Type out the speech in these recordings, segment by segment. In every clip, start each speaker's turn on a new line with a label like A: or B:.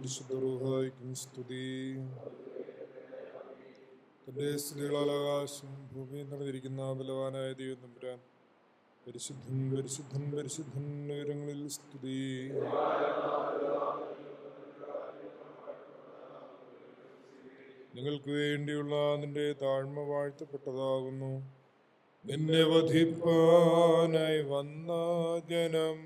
A: പരിശുദ്ധ റൂഹായിക്കും സ്തുതി. തന്റെ സ്തുതികളാൽ ആകാശം ഭൂമിയിൽ നിറഞ്ഞിരിക്കുന്ന ബലവാനായ ദൈവം തമ്പുരാൻ പരിശുദ്ധൻ പരിശുദ്ധൻ പരിശുദ്ധൻ ഉയരങ്ങളിൽ സ്തുതി. നിങ്ങൾക്ക് വേണ്ടിയുള്ള നിന്റെ താഴ്മ വാഴ്ത്തപ്പെട്ടതാകുന്നു. നിന്നെ വധിപ്പാനായി വന്ന ജനം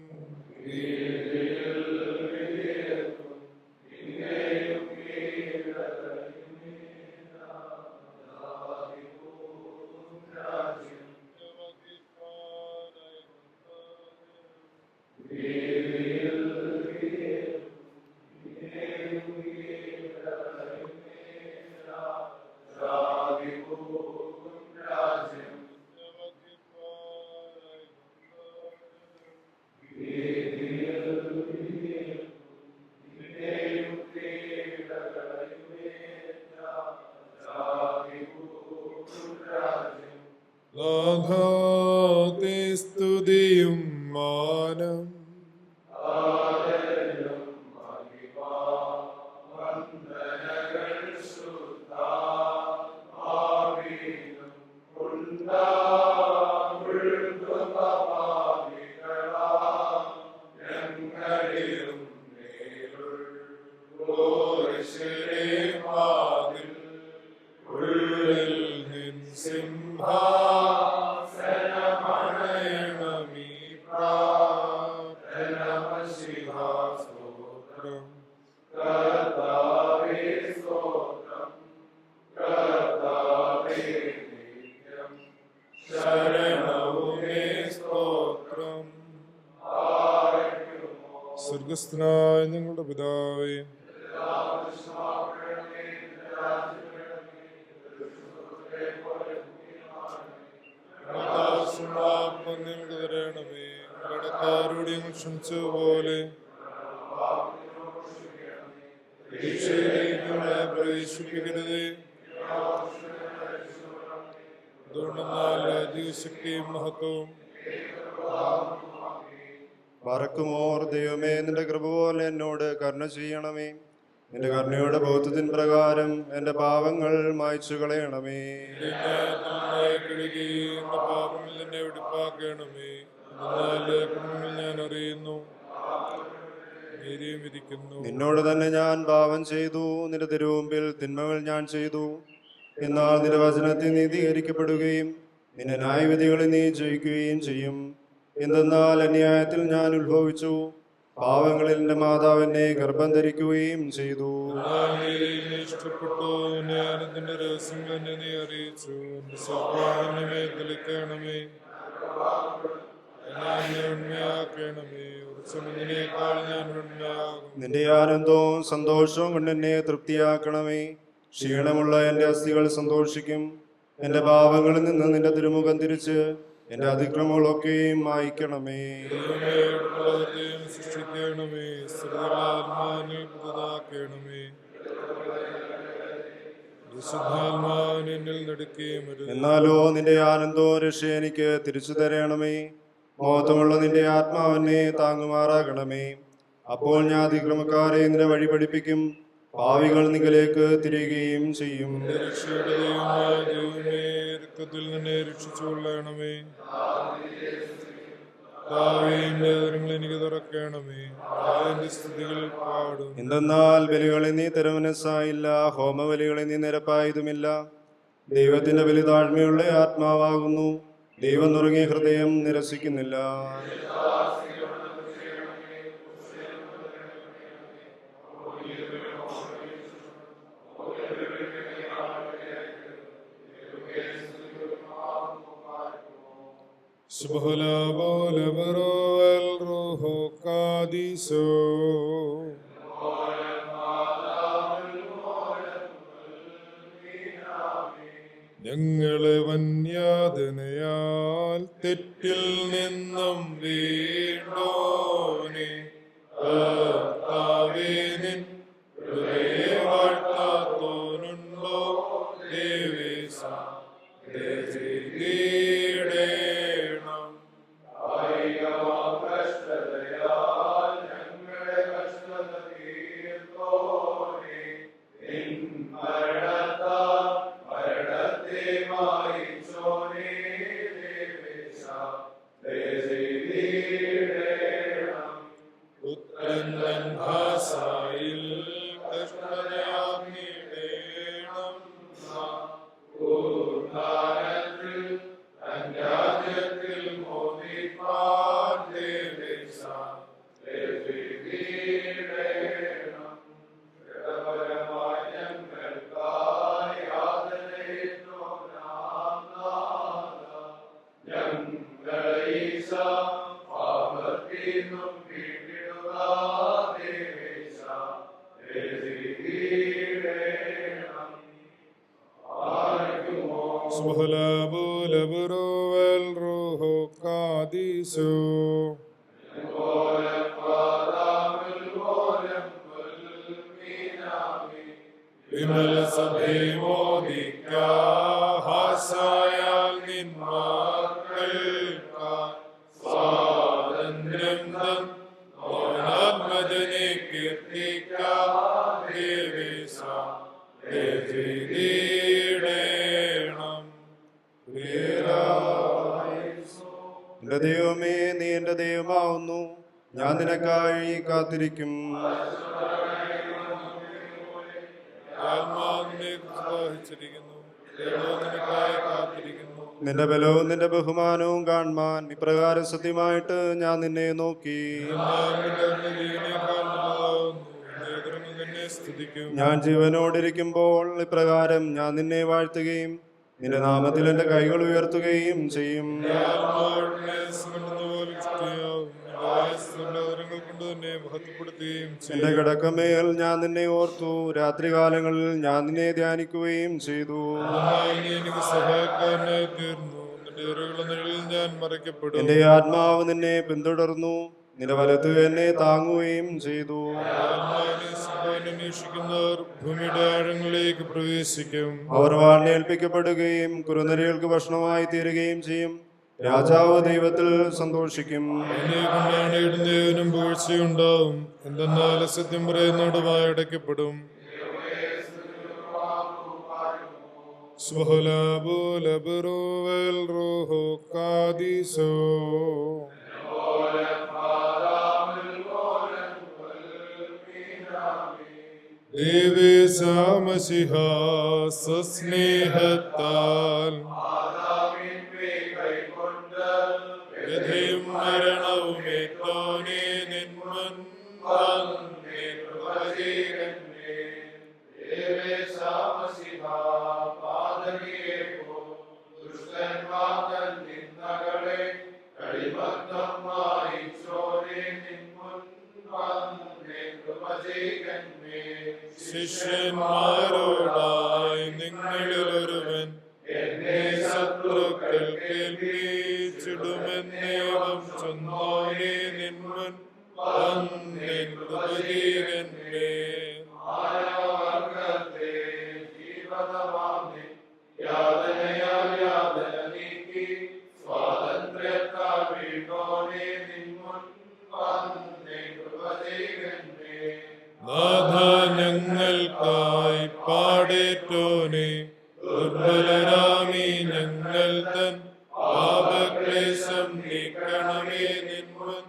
A: സ്തുതിയും മാനം സ്വർഗസ്ഥനായ ഞങ്ങളുടെ പിതാവേ, നിങ്ങൾക്ക് തരണമേ. കടക്കാരോട് ഞങ്ങൾ ക്ഷമിച്ചതുപോലെ പ്രവേശിപ്പിക്കരുതേ. അതുകൊണ്ടെന്നാൽ രാജ്യശക്തിയും മഹത്വവും
B: പറക്കുമോർ ദൈവമേ, നിന്റെ കൃപ പോലെ എന്നോട് കരുണ ചെയ്യണമേ. നിന്റെ കരുണയുടെ ബോധത്തിൻ പ്രകാരം എന്റെ പാപങ്ങൾ മായ്ച്ചു കളയണമേ.
A: ഞാൻ അറിയുന്നു,
B: നിന്നോട് തന്നെ ഞാൻ പാപം ചെയ്തു. നിന്റെ തിരുമുമ്പിൽ തിന്മകൾ ഞാൻ ചെയ്തു. എന്നാൽ നിന്റെ വചനത്തിൽ നീതീകരിക്കപ്പെടുകയും നിന്റെ ന്യായവിധികളിൽ നീ ജയിക്കുകയും ചെയ്യും. എന്തെന്നാൽ അന്യായത്തിൽ ഞാൻ ഉത്ഭവിച്ചു, പാവങ്ങളിൽ എന്റെ മാതാവ് എന്നെ ഗർഭം ധരിക്കുകയും ചെയ്തു. നിന്റെ ആനന്ദവും സന്തോഷവും കൊണ്ട് എന്നെ തൃപ്തിയാക്കണമേ. ക്ഷീണമുള്ള എന്റെ അസ്ഥികൾ സന്തോഷിക്കും. എന്റെ പാപങ്ങളിൽ നിന്ന് നിന്റെ തിരുമുഖം തിരിച്ച് എന്റെ അതിക്രമങ്ങളൊക്കെയും മായ്ക്കണമേ. എന്നാലോ നിന്റെ ആനന്ദവും രക്ഷ എനിക്ക് തിരിച്ചു തരണമേ. മഹത്വമുള്ള നിന്റെ ആത്മാവിനെ താങ്ങുമാറാകണമേ. അപ്പോൾ ഞാൻ അതിക്രമക്കാരെ നിന്റെ വഴി പഠിപ്പിക്കും. പാവികൾ നിങ്ങളിലേക്ക് തിരികുകയും ചെയ്യും.
A: രക്ഷിച്ചുകൊള്ളണമേ. എനിക്ക് തുറക്കണമേ. സ്തുതികൾ പാടും.
B: എന്തെന്നാൽ ബലികളിൽ നീ തിരുമനസ്സായില്ല, ഹോമബലികളിൽ നീ നിരപ്പായതുമില്ല. ദൈവത്തിന്റെ ബലി താഴ്മയുള്ള ആത്മാവാകുന്നു. ദൈവം നുറുങ്ങിയ ഹൃദയം നിരസിക്കുന്നില്ല.
A: ഞങ്ങളെ വന്യാദനയാൽ തെറ്റിൽ നിന്നും വീണ്ടോനെ വാഴ്ത്താത്തോനുണ്ടോ ദേവേശ.
B: കഷ്ടതയാൽ ഞങ്ങളുടെ കഷ്ടത തീർത്തോ
A: കാദീസോ. വിമല സഭേ മോദിക്കാഹാസായാൽ നിന്മാക്കൾക്കാ സ്വാതന്ത്ര്യം തൻ മോനാത്മജനെ കീർത്തിക്കാം.
B: എന്റെ ദൈവമേ, നീ എന്റെ ദൈവമാവുന്നു. ഞാൻ നിനക്കായി കാത്തിരിക്കും. നിന്റെ ബലവും നിന്റെ ബഹുമാനവും കാണുവാൻ ഇപ്രകാരം സത്യമായിട്ട് ഞാൻ നിന്നെ നോക്കി. ഞാൻ ജീവനോടിരിക്കുമ്പോൾ ഇപ്രകാരം ഞാൻ നിന്നെ വാഴ്ത്തുകയും നിന്റെ നാമത്തിൽ എന്റെ കൈകൾ ഉയർത്തുകയും ചെയ്യും. എന്റെ കിടക്കമേൽ ഞാൻ നിന്നെ ഓർത്തു. രാത്രികാലങ്ങളിൽ ഞാൻ നിന്നെ ധ്യാനിക്കുകയും ചെയ്തു.
A: എനിക്ക് സഹായക്കാരനായി തീർന്നു. ഞാൻ മറയ്ക്കപ്പെടും.
B: എന്റെ ആത്മാവ് നിന്നെ പിന്തുടർന്നു. നിന്റെ വലത്ത് എന്നെ താങ്ങുകയും ചെയ്തു.
A: അന്വേഷിക്കുന്നവർ ഭൂമിയുടെ ആഴങ്ങളിലേക്ക് പ്രവേശിക്കും.
B: അവർ വാളിനേൽപ്പിക്കപ്പെടുകയും കുറുനരികൾക്ക് ഭക്ഷണമായി തീരുകയും ചെയ്യും. രാജാവ് ദൈവത്തിൽ സന്തോഷിക്കും.
A: ദേവനും വീഴ്ചയുണ്ടാവും. എന്തെന്നാൽ സത്യം പറയുന്നോട് വായടയ്ക്കപ്പെടും. സ്നേഹത്താൽ വിധിയും മരണവുമേറ്റോനെ നിന്മൻ ശിഷ്യന്മാരോടായി നിങ്ങളിൽ ഒരുവൻ എന്നെ ശത്രുക്കൾ കേൾപ്പിച്ചിടുമെന്നേവം ചൊന്നോനെ നിന്മൻ ഞങ്ങൾക്കായി പാടേറ്റോനെ ദുർബലരാമി ഞങ്ങൾ തൻ പാപക്ലേശം നീക്കണമേ നിന്മൻ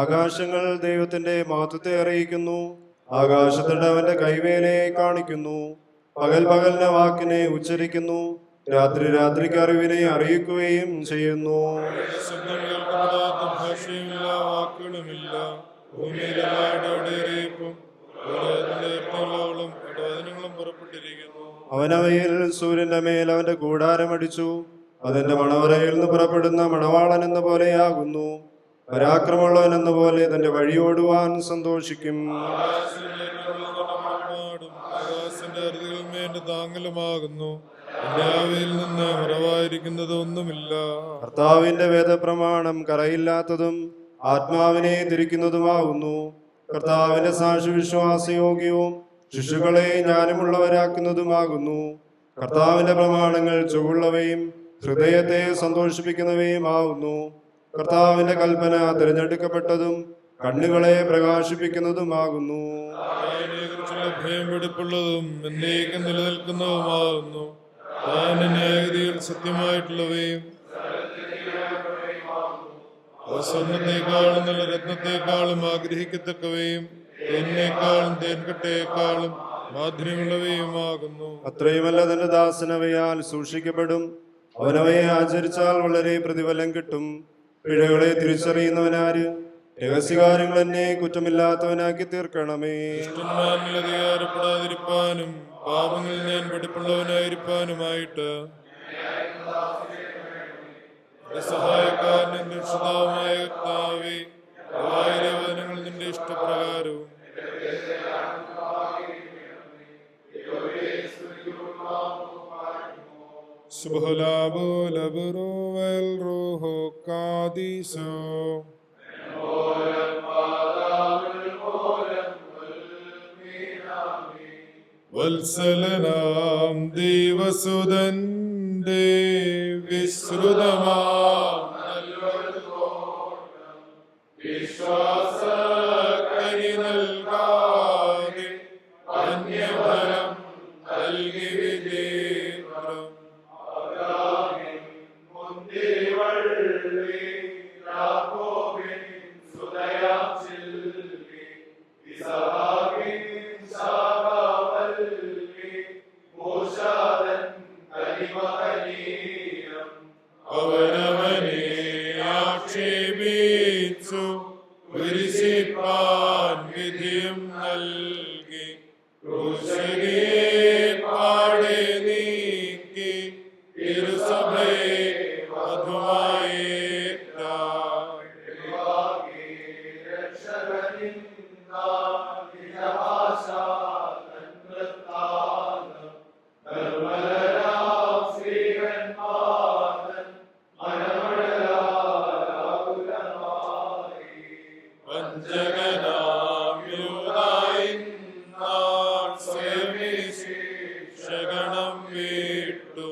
B: ആകാശങ്ങൾ ദൈവത്തിന്റെ മഹത്വത്തെ അറിയിക്കുന്നു. ആകാശത്തിന്റെ അവന്റെ കൈവേലയെ കാണിക്കുന്നു. പകൽ പകലിന്റെ വാക്കിനെ ഉച്ചരിക്കുന്നു. രാത്രി രാത്രിക്ക് അറിവിനെ അറിയിക്കുകയും ചെയ്യുന്നു.
A: ഭാഷയുമില്ല, വാക്കുകളുമില്ല. പുറപ്പെട്ടിരിക്കുന്നു.
B: അവനവയിൽ സൂര്യന്റെ മേൽ അവന്റെ കൂടാരമടിച്ചു. അതിന്റെ മണവറയിൽ നിന്ന് പുറപ്പെടുന്ന മണവാളൻ എന്ന പോലെയാകുന്നു. പരാക്രമമുള്ളവൻ എന്ന പോലെ തന്റെ വഴിയോടുവാൻ സന്തോഷിക്കും.
A: താങ്ങലുമാകുന്നു. ഇന്ത്യയിൽ നിന്ന് മറവായിരിക്കുന്നത് ഒന്നുമില്ല.
B: കർത്താവിന്റെ വേദപ്രമാണം കറയില്ലാത്തതും ആത്മാവിനെ തിരിക്കുന്നതുമാകുന്നു. കർത്താവിന്റെ സാക്ഷി വിശ്വാസയോഗ്യവും ശിശുക്കളെ ജ്ഞാനമുള്ളവരാക്കുന്നതുമാകുന്നു. കർത്താവിന്റെ പ്രമാണങ്ങൾ ചുവള്ളവയും ഹൃദയത്തെ സന്തോഷിപ്പിക്കുന്നവയുമാവുന്നു. കർത്താവിന്റെ കൽപ്പന തിരഞ്ഞെടുക്കപ്പെട്ടതും കണ്ണുകളെ പ്രകാശിപ്പിക്കുന്നതുമാകുന്നു.
A: ഭയം വെടിപ്പുള്ളതും എന്നേക്കും നിലനിൽക്കുന്നതുമാകുന്നു. ന്യായഗതികൾ സത്യമായിട്ടുള്ളവയും സ്വർണത്തെക്കാളും നല്ല രത്നത്തെക്കാളും ആഗ്രഹിക്കത്തക്കവയും തേനേക്കാളും തേൻകട്ടയേക്കാളും മാധുര്യമുള്ളവയുമാകുന്നു.
B: അത്രയുമല്ല, തന്റെ ദാസനവയാൽ സൂക്ഷിക്കപ്പെടും. അവനവയെ ആചരിച്ചാൽ വളരെ പ്രതിഫലം കിട്ടും. പിഴകളെ തിരിച്ചറിയുന്നവനാര്? രഹസ്യകാര്യങ്ങൾ എന്നെ കുറ്റമില്ലാത്തവനാക്കി തീർക്കണമേ.
A: ദുഷ്ടന്മാരിൽ അധികാരപ്പെടാതിരിപ്പാനും പാപങ്ങളിൽ ഞാൻ വെടിപ്പുള്ളവനായിരിക്കാനുമായിട്ട് സഹായക്കാരനും രക്ഷിതാവുമായ കർത്താവേ, ദയവായി വചനങ്ങൾ നിന്റെ ഇഷ്ടപ്രകാരവും സുബ്ഹാനല്ലാഹു ലബ്റു വൽ റൂഹു ഖാദിസോ വത്സലനാം ദൈവസുതന്റെ വിശ്രുതമാം വിശ്വാസക്കനി നൽകാതെ അന്യഫലം നൽകി വിജേത്രം അവനവനെ ആക്ഷേപിച്ചു കുരിശിപ്പാൻ വിധിയും നൽകി ക്രൂശിയെ പാടെ നീക്കി തിരുസഭയെ ശകണം വീട്ടു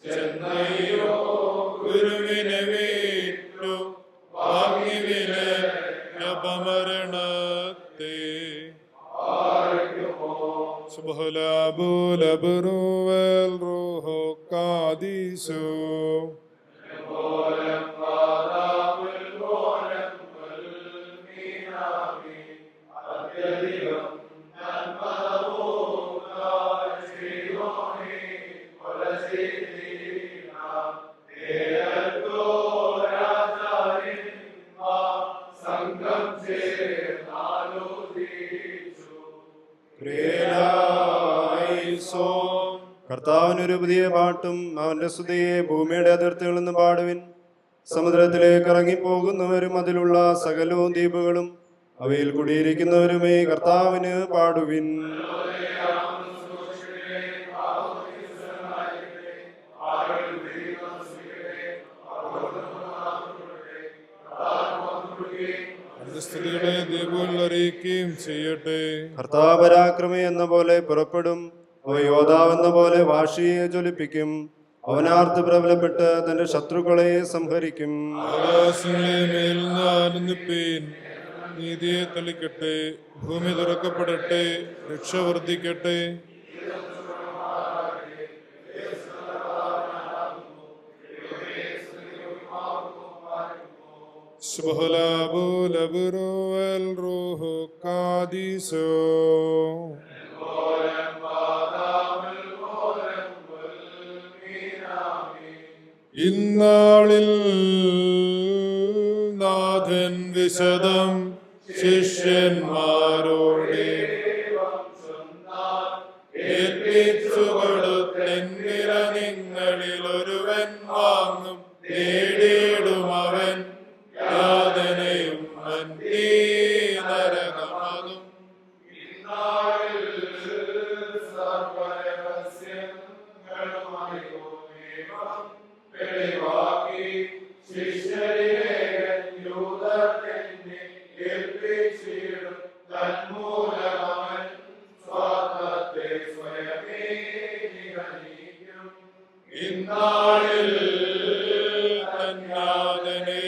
A: ചെന്നൈയോ ഗുരുവിനെ വീട്ടു വാങ്ങിവിലപമരണത്തെ സുബ്ഹാനല്ലാഹു ലബ്റു വൽ റൂഹു ഖാദിസോ
B: കർത്താവിനൊരു പുതിയ പാട്ടും അവന്റെ സ്തുതിയെ ഭൂമിയുടെ അതിർത്തികളിൽ നിന്ന് പാടുവിൻ. സമുദ്രത്തിലേക്ക് ഇറങ്ങിപ്പോകുന്നവരും അതിലുള്ള സകലവും ദ്വീപുകളും അവയിൽ കുടിയിരിക്കുന്നവരുമേ കർത്താവിന് പാടുവിൻ.
A: സ്തുതികളെ ദ്വീപുകളിൽ അറിയിക്കുകയും ചെയ്യട്ടെ.
B: കർത്താവ് പരാക്രമി എന്ന പോലെ പുറപ്പെടും. അവ യോദ്ധാവെന്ന പോലെ വാശിയെ ജ്വലിപ്പിക്കും. അവനാർത്ത് പ്രബലപ്പെട്ട് തന്റെ ശത്രുക്കളെ സംഹരിക്കും.
A: ആകാശങ്ങളെ മേൽ നിന്ന് ആനന്ദിപ്പീൻ, നീതിയെ തളിക്കട്ടെ. ഭൂമി തുറക്കപ്പെടട്ടെ, രക്ഷ വർദ്ധിക്കട്ടെ. സുബ്ഹാനല്ലാഹു ലബ്റു വൽ റൂഹു ഖാദിസോ ഇന്നാളിൽ നാഥൻ വിശദം ശിഷ്യന്മാരോടെ ഏൽപ്പിച്ചു കൊടുത്തെന്നിര നിങ്ങളിൽ ഒരുവൻ വാങ്ങും, നേടിയിടും അവൻ യാതനയും നരകമതും. ഇന്നാളിൽ തന്നാഥനെ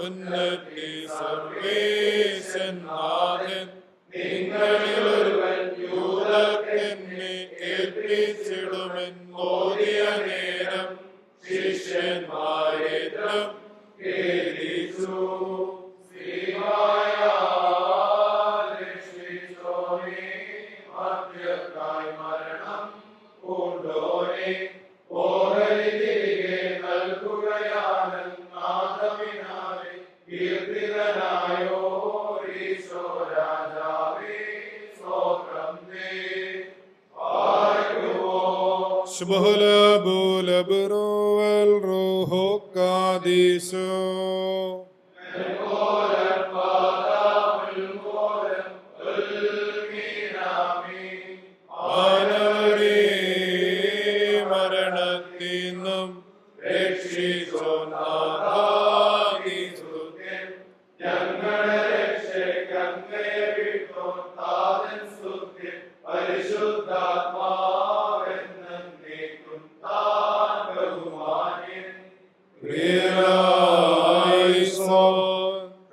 A: ഉന്നതി സർവേശൻ നാഥൻ നിങ്ങളിലൊരുവൻ യൂദർക്കെന്നെ ഏൽപ്പിച്ചിടുമെന്നോതി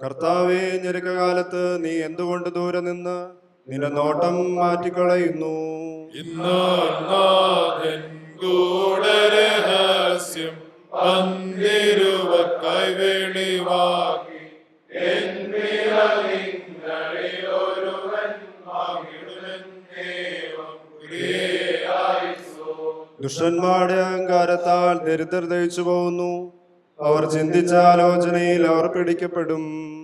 B: കർത്താവേ, ഞെരുക്കകാലത്ത് നീ എന്തുകൊണ്ട് ദൂരെ നിന്ന് നിന്റെ നോട്ടം മാറ്റിക്കളയുന്നു?
A: ഗൂഢരഹസ്യം പന്തിരുവക്കായി വെളിവാക്കി
B: ദുഷ്ടന്മാരുടെ അഹങ്കാരത്താൽ ദരിദ്രർ ദയിച്ചു പോകുന്നു. അവർ ചിന്തിച്ച ആലോചനയിൽ അവർ പിടിക്കപ്പെടും.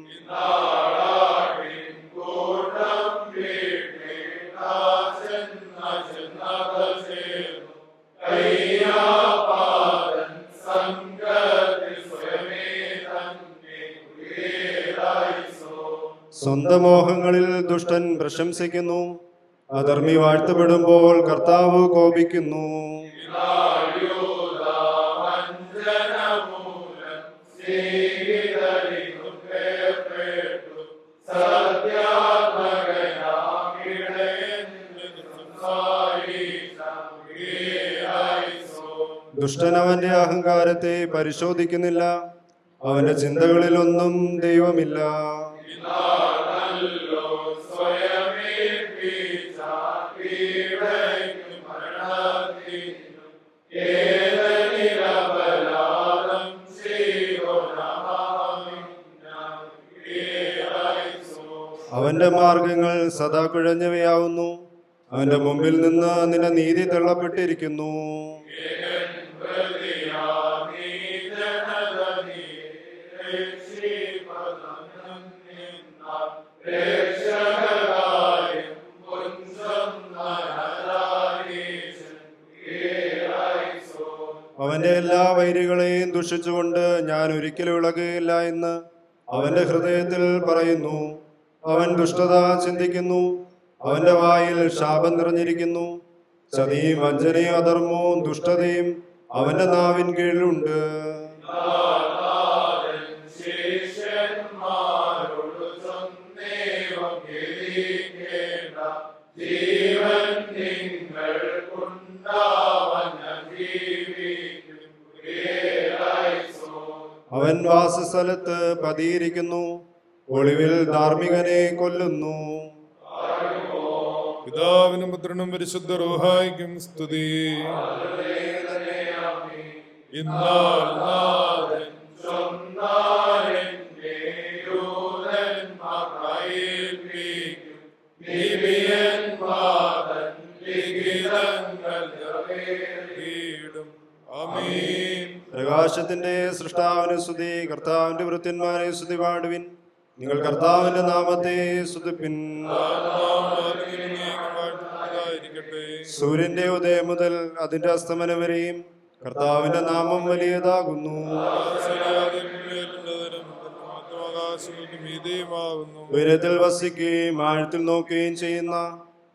B: സ്വന്തം മോഹങ്ങളിൽ ദുഷ്ടൻ പ്രശംസിക്കുന്നു. അധർമ്മി വാഴ്ത്തപ്പെടുമ്പോൾ കർത്താവ് കോപിക്കുന്നു. ദുഷ്ടൻ അവന്റെ അഹങ്കാരത്തെ പരിശോധിക്കുന്നില്ല. അവന്റെ ചിന്തകളിലൊന്നും ദൈവമില്ല. അവന്റെ മാർഗങ്ങൾ സദാ കുഴഞ്ഞവയാവുന്നു. അവന്റെ മുമ്പിൽ നിന്ന് നിന്റെ നീതി തള്ളപ്പെട്ടിരിക്കുന്നു. അവന്റെ എല്ലാ വൈരികളെയും ദുഷിച്ചുകൊണ്ട് ഞാൻ ഒരിക്കലും ഇളകുകയില്ല എന്ന് അവന്റെ ഹൃദയത്തിൽ പറയുന്നു. അവൻ ദുഷ്ടത ചിന്തിക്കുന്നു. അവന്റെ വായിൽ ശാപം നിറഞ്ഞിരിക്കുന്നു. ചതിയും വഞ്ചനയും അധർമ്മവും ദുഷ്ടതയും അവന്റെ നാവിൻ കീഴിലുണ്ട്. അവൻ വാസസ്ഥലത്ത് പതിയിരിക്കുന്നു. ഒളിവിൽ ധാർമ്മികനെ കൊല്ലുന്നു.
A: പിതാവിനും പുത്രനും പരിശുദ്ധ റൂഹായിക്കും സ്തുതി.
B: പ്രകാശത്തിന്റെ സൃഷ്ടാവിന് സ്തുതി. കർത്താവിന്റെ വൃത്യന്മാരെ സ്തുതി പാടുവിൻ. നിങ്ങൾ കർത്താവിന്റെ നാമത്തെ സ്തുതിപ്പിൻ. സൂര്യന്റെ ഉദയം മുതൽ അതിന്റെ അസ്തമനം വരെയും കർത്താവിന്റെ നാമം വലിയതാകുന്നു. ഉയരത്തിൽ വസിക്കുകയും ആഴത്തിൽ നോക്കുകയും ചെയ്യുന്ന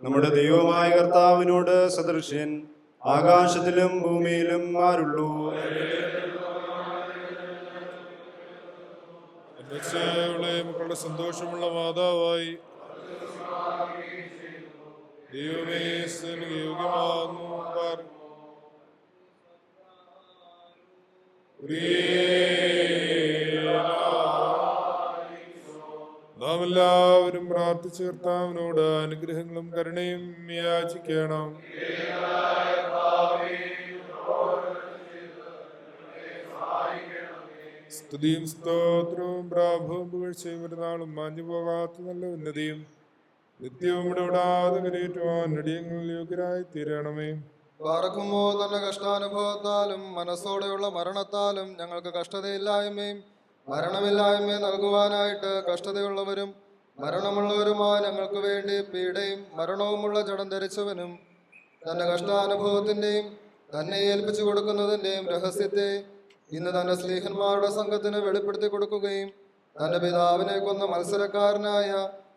B: നമ്മുടെ ദൈവമായ കർത്താവിനോട് സദൃശ്യൻ ആകാശത്തിലും ഭൂമിയിലും ആരുള്ളൂ?
A: മക്കളുടെ സന്തോഷമുള്ള മാതാവായി ദൈവമേ യോഗ്യമാകുന്നു. നാം എല്ലാവരും പ്രാർത്ഥിച്ച് കർത്താവിനോട് അനുഗ്രഹങ്ങളും കരുണയും യാചിക്കണം. സ്തുതിയും സ്തോത്രവും പ്രാഭവും പുകഴ്ചയും ഒരു നാളും മാഞ്ഞു പോകാത്ത നല്ല ഉന്നതിയും നിത്യവും ഇടപെടാതെ കരയേറ്റുവാൻ അടിയങ്ങളിൽ യോഗ്യരായി തീരണമേ.
C: പാർക്കുമോ തന്റെ കഷ്ടാനുഭവത്താലും മനസ്സോടെയുള്ള മരണത്താലും ഞങ്ങൾക്ക് കഷ്ടതയില്ലായ്മയും മരണമില്ലായ്മയും നൽകുവാനായിട്ട് കഷ്ടതയുള്ളവരും മരണമുള്ളവരുമായ ഞങ്ങൾക്ക് വേണ്ടി പീഡയും മരണവുമുള്ള ജഡം ധരിച്ചവനും തന്റെ കഷ്ടാനുഭവത്തിന്റെയും തന്നെ ഏൽപ്പിച്ചു കൊടുക്കുന്നതിന്റെയും രഹസ്യത്തെ ഇന്ന് തന്റെ സ്ലീഹന്മാരുടെ സംഘത്തിന് വെളിപ്പെടുത്തി കൊടുക്കുകയും തന്റെ പിതാവിനെ കൊന്ന മത്സരക്കാരനായ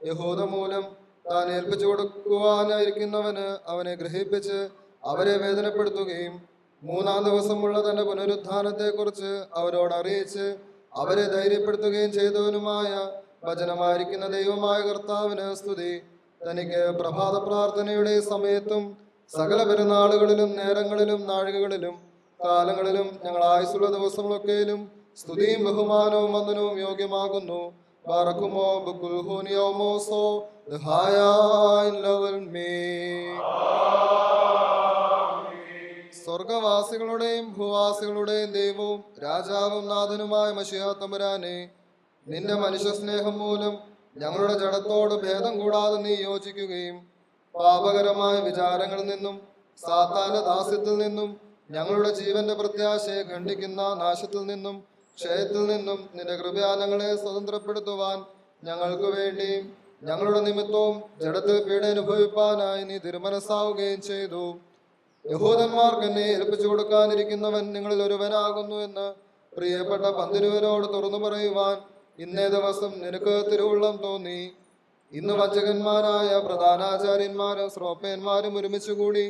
C: യഹൂദ മൂലം താൻ ഏൽപ്പിച്ചു കൊടുക്കുവാനായിരിക്കുന്നവന് അവനെ ഗ്രഹിപ്പിച്ച് അവരെ വേദനപ്പെടുത്തുകയും മൂന്നാം ദിവസമുള്ള തന്റെ പുനരുത്ഥാനത്തെക്കുറിച്ച് അവരോട് അറിയിച്ച് അവരെ ധൈര്യപ്പെടുത്തുകയും ചെയ്തവനുമായ വചനമായിരിക്കുന്ന ദൈവമായ കർത്താവിന് സ്തുതി. തനിക്ക് പ്രഭാത പ്രാർത്ഥനയുടെ സമയത്തും സകല പെരുന്നാളുകളിലും നേരങ്ങളിലും നാഴികകളിലും കാലങ്ങളിലും ഞങ്ങൾ ആയുസ്സുള്ള ദിവസങ്ങളൊക്കെയിലും സ്തുതിയും ബഹുമാനവും വന്ദനവും യോഗ്യമാകുന്നു. ബാറക്കുമോ ബുക്കുൽഹൂനിയോമോസോ സ്വർഗവാസികളുടെയും ഭൂവാസികളുടെയും ദൈവവും രാജാവും നാഥനുമായ മശിഹാ തമ്പുരാനെ, നിന്റെ മനുഷ്യ സ്നേഹം മൂലം ഞങ്ങളുടെ ജഡത്തോട് ഭേദം കൂടാതെ നീ യോജിക്കുകയും പാപകരമായ വിചാരങ്ങളിൽ നിന്നും സാത്താന്റെ ദാസ്യത്തിൽ നിന്നും ഞങ്ങളുടെ ജീവന്റെ പ്രത്യാശയെ ഖണ്ഡിക്കുന്ന നാശത്തിൽ നിന്നും ക്ഷയത്തിൽ നിന്നും നിന്റെ കൃപയാൽ ഞങ്ങളെ സ്വതന്ത്രപ്പെടുത്തുവാൻ ഞങ്ങൾക്ക് വേണ്ടിയും ഞങ്ങളുടെ നിമിത്തവും ജഡത്തിൽ പീഡ അനുഭവിപ്പാനായി നീ തിരുമനസ്സാവുകയും ചെയ്തു. യഹൂദന്മാർക്ക് എന്നെ ഏൽപ്പിച്ചു കൊടുക്കാനിരിക്കുന്നവൻ നിങ്ങളിൽ ഒരുവനാകുന്നു എന്ന് പ്രിയപ്പെട്ട പന്തിരുവനോട് തുറന്നു പറയുവാൻ ഇന്നേ ദിവസം നിനക്ക് തിരുവുള്ളം തോന്നി. ഇന്ന് വഞ്ചകന്മാരായ പ്രധാനാചാര്യന്മാരും ശ്രോപ്പയന്മാരും ഒരുമിച്ചുകൂടി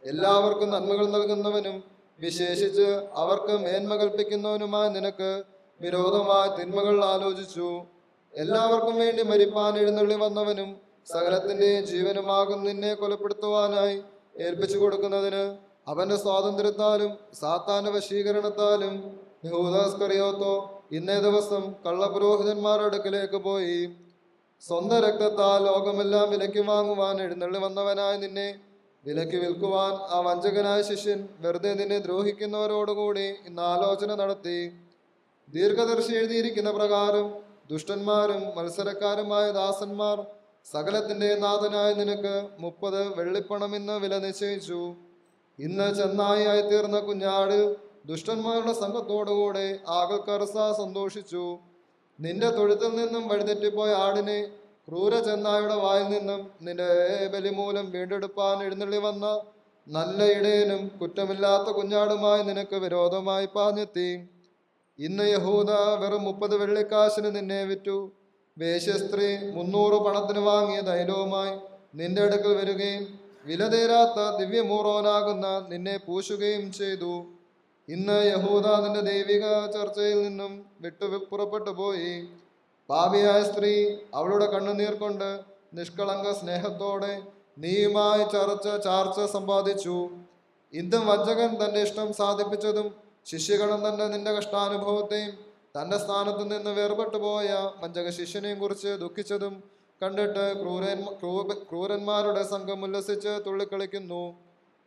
C: എല്ലാവർക്കും നന്മകൾ നൽകുന്നവനും വിശേഷിച്ച് അവർക്ക് മേന്മ കൽപ്പിക്കുന്നവനുമായ നിനക്ക് വിരോധമായ തിന്മകൾ ആലോചിച്ചു. എല്ലാവർക്കും വേണ്ടി മരിപ്പാൻ എഴുന്നള്ളി വന്നവനും സകലത്തിന്റെയും ജീവനുമാകും നിന്നെ കൊലപ്പെടുത്തുവാനായി ഏൽപ്പിച്ചു കൊടുക്കുന്നതിന് അവന്റെ സ്വാതന്ത്ര്യത്താലും സാത്താന്റെ വശീകരണത്താലും യഹൂദാസ്കറിയോത്തോ ഇന്നേ ദിവസം കള്ളപുരോഹിതന്മാരുടെ അടുക്കിലേക്ക് പോയി സ്വന്തം രക്തത്താൽ ലോകമെല്ലാം വിലയ്ക്ക് വാങ്ങുവാൻ എഴുന്നള്ളി വന്നവനായ നിന്നെ വിലയ്ക്ക് വിൽക്കുവാൻ ആ വഞ്ചകനായ ശിഷ്യൻ വെറുതെ നിന്നെ ദ്രോഹിക്കുന്നവരോടുകൂടി ഇന്ന് ആലോചന നടത്തി. ദീർഘദർശി എഴുതിയിരിക്കുന്ന പ്രകാരം ദുഷ്ടന്മാരും മത്സരക്കാരുമായ ദാസന്മാർ സകലത്തിന്റെ നാഥനായ നിനക്ക് 30 വെള്ളിപ്പണം ഇന്ന് വില നിശ്ചയിച്ചു. ഇന്ന് ചെന്നായി തീർന്ന കുഞ്ഞാട് ദുഷ്ടന്മാരുടെ സംഘത്തോടുകൂടെ ആകൽക്കർസ സന്തോഷിച്ചു. നിന്റെ തൊഴുത്തിൽ നിന്നും വഴിതെറ്റിപ്പോയ ആടിനെ ക്രൂര ചെന്നായുടെ വായിൽ നിന്നും നിന്റെ ബലി മൂലം വീണ്ടെടുപ്പാൻ എഴുന്നള്ളി വന്ന നല്ല ഇടയനും കുറ്റമില്ലാത്ത കുഞ്ഞാടുമായി നിനക്ക് വിരോധമായി പാഞ്ഞെത്തി. ഇന്ന് യഹൂദ വെറും 30 വെള്ളിക്കാശിന് നിന്നെ വിറ്റു. വേശ്യസ്ത്രീ 300 പണത്തിന് വാങ്ങിയ തൈലവുമായി നിന്റെ അടുക്കൽ വരികയും വിലതേരാത്ത ദിവ്യമൂറോനാകുന്ന നിന്നെ പൂശുകയും ചെയ്തു. ഇന്ന് യഹൂദ നിന്റെ ദൈവിക ചർച്ചയിൽ നിന്നും പുറപ്പെട്ടു പോയി. പാപിയായ സ്ത്രീ അവളുടെ കണ്ണുനീർ കൊണ്ട് നിഷ്കളങ്ക സ്നേഹത്തോടെ നീയുമായി ചാർച്ച സമ്പാദിച്ചു. ഇന്നും വഞ്ചകൻ തന്റെ ഇഷ്ടം സാധിപ്പിച്ചതും ശിഷ്യഗണം തന്നെ നിന്റെ കഷ്ടാനുഭവത്തെയും തന്റെ സ്ഥാനത്തു നിന്ന് വേർപെട്ടു പോയ വഞ്ചക ശിഷ്യനെയും കുറിച്ച് ദുഃഖിച്ചതും കണ്ടിട്ട് ക്രൂരന്മാരുടെ സംഘം ഉല്ലസിച്ച് തുള്ളിക്കളിക്കുന്നു.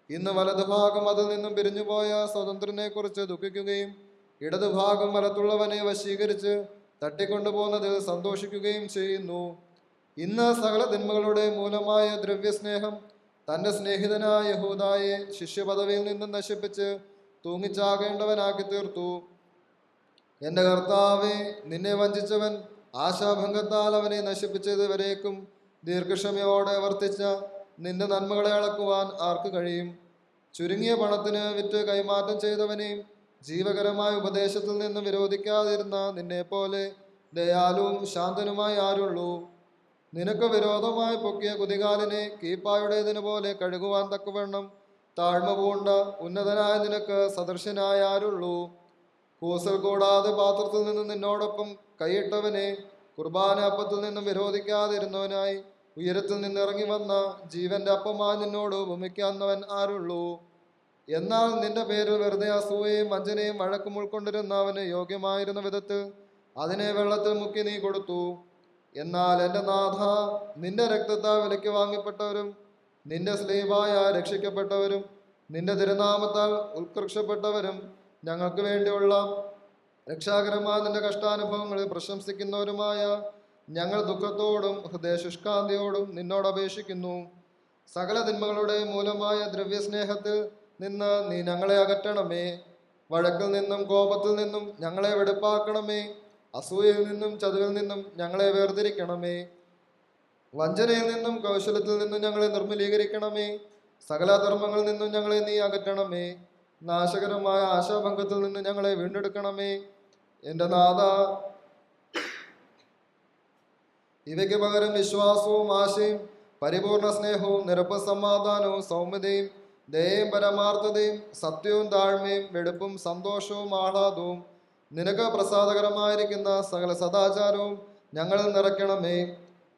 C: ഇന്ന് വലതുഭാഗം അതിൽ നിന്നും പിരിഞ്ഞുപോയ സ്വതന്ത്രനെ കുറിച്ച് ദുഃഖിക്കുകയും ഇടതുഭാഗം വലത്തുള്ളവനെ വശീകരിച്ച് തട്ടിക്കൊണ്ടുപോകുന്നതിൽ സന്തോഷിക്കുകയും ചെയ്യുന്നു. ഇന്ന് സകല തിന്മകളുടെ മൂലമായ ദ്രവ്യസ്നേഹം തന്റെ സ്നേഹിതനായ യഹൂദായെ ശിഷ്യപദവിയിൽ നിന്നും നശിപ്പിച്ച് തൂങ്ങിച്ചാകേണ്ടവനാക്കി തീർത്തു. എന്റെ കർത്താവേ, നിന്നെ വഞ്ചിച്ചവൻ ആശാഭംഗത്താൽ അവനെ നശിപ്പിച്ചത് വരേക്കും ദീർഘക്ഷമയോടെ വർത്തിച്ച നിന്റെ നന്മകളെ അളക്കുവാൻ ആർക്ക് കഴിയും? ചുരുങ്ങിയ പണത്തിന് വിറ്റ് കൈമാറ്റം ചെയ്തവനെയും ജീവകരമായ ഉപദേശത്തിൽ നിന്ന് വിരോധിക്കാതിരുന്ന നിന്നെ പോലെ ദയാലുവും ശാന്തനുമായി ആരുള്ളൂ? നിനക്ക് വിരോധമായി പൊക്കിയ കുതികാലിനെ കീപ്പായുടേതിനു പോലെ കഴുകുവാൻ തക്കവണ്ണം താഴ്മ പൂണ്ട ഉന്നതനായ നിനക്ക് സദൃശനായ ആരുള്ളൂ? കൂസൽ കൂടാതെ പാത്രത്തിൽ നിന്ന് നിന്നോടൊപ്പം കൈയിട്ടവനെ കുർബാന അപ്പത്തിൽ നിന്നും വിരോധിക്കാതിരുന്നവനായി ഉയരത്തിൽ നിന്നിറങ്ങി വന്ന ജീവന്റെ അപ്പമായി നിന്നോട് ഉപമിക്കാവുന്നവൻ ആരുള്ളൂ? എന്നാൽ നിന്റെ പേരിൽ വെറുതെ അസൂയയും വഞ്ചനയും വഴക്കും ഉൾക്കൊണ്ടിരുന്ന അവന് യോഗ്യമായിരുന്ന വിധത്തിൽ അതിനെ വെള്ളത്തിൽ മുക്കി നീ കൊടുത്തു. എന്നാൽ എൻ്റെ നാഥ, നിന്റെ രക്തത്താൽ വിലയ്ക്ക് വാങ്ങപ്പെട്ടവരും നിന്റെ സ്ലീവായ രക്ഷിക്കപ്പെട്ടവരും നിന്റെ തിരുനാമത്താൽ ഉത്കർഷപ്പെട്ടവരും ഞങ്ങൾക്ക് വേണ്ടിയുള്ള രക്ഷാകരമായ നിന്റെ കഷ്ടാനുഭവങ്ങളെ പ്രശംസിക്കുന്നവരുമായ ഞങ്ങൾ ദുഃഖത്തോടും ഹൃദയശുഷ്കാന്തിയോടും നിന്നോട് അപേക്ഷിക്കുന്നു. സകല തിന്മകളുടെ മൂലമായ ദ്രവ്യസ്നേഹത്തിൽ നിന്ന് നീ ഞങ്ങളെ അകറ്റണമേ. വഴക്കിൽ നിന്നും കോപത്തിൽ നിന്നും ഞങ്ങളെ വെടുപ്പാക്കണമേ. അസൂയയിൽ നിന്നും ചതുവിൽ നിന്നും ഞങ്ങളെ വേർതിരിക്കണമേ. വഞ്ചനയിൽ നിന്നും കൗശലത്തിൽ നിന്നും ഞങ്ങളെ നിർമ്മലീകരിക്കണമേ. സകല ധർമ്മങ്ങളിൽ നിന്നും ഞങ്ങളെ നീ അകറ്റണമേ. നാശകരമായ ആശാഭംഗത്തിൽ നിന്ന് ഞങ്ങളെ വീണ്ടെടുക്കണമേ. എൻ്റെ നാഥ, ഇവയ്ക്ക് പകരം വിശ്വാസവും ആശയും പരിപൂർണ സ്നേഹവും നിരപ്പ് സമാധാനവും സൗമ്യതയും ദയയും പരമാർത്ഥതയും സത്യവും താഴ്മയും വെടുപ്പും സന്തോഷവും ആഹ്ലാദവും നിനക്ക് പ്രസാദകരമായിരിക്കുന്ന സകല സദാചാരവും ഞങ്ങളിൽ നിറയ്ക്കണമേ.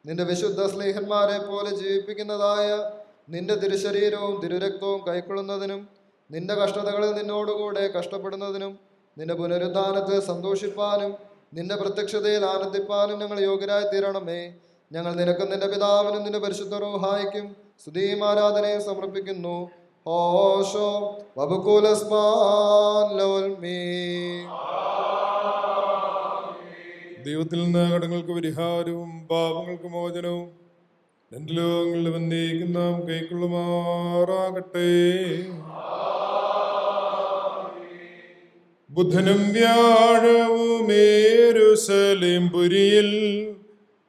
C: നിന്റെ വിശുദ്ധ സ്നേഹന്മാരെ പോലെ ജീവിപ്പിക്കുന്നതായ നിന്റെ തിരുശരീരവും തിരുരക്തവും കൈക്കൊള്ളുന്നതിനും നിന്റെ കഷ്ടതകളിൽ നിന്നോടുകൂടെ കഷ്ടപ്പെടുന്നതിനും നിന്റെ പുനരുദ്ധാനത്തിൽ സന്തോഷിപ്പാനും നിന്റെ പ്രത്യക്ഷതയിൽ ആനന്ദിപ്പാനും ഞങ്ങൾ യോഗ്യരായി തീരണമേ. ഞങ്ങൾ നിനക്കും നിന്റെ പിതാവിനും നിന്റെ പരിശുദ്ധ റൂഹായിക്കും സ്തുതിയും ആരാധനയും സമർപ്പിക്കുന്നു. ഓശോ വബുകുലസ്മാൻ ലോൽമീ.
A: ദൈവത്തിൽ നിന്ന് കടങ്ങൾക്ക് പരിഹാരവും പാപങ്ങൾക്ക് മോചനവും രണ്ട് ലോകങ്ങളിൽ വന്നേക്കും നാം കൈക്കൊള്ളുമാറാകട്ടെ. ബുധനും വ്യാഴവും യെരൂശലേം പുരിയിൽ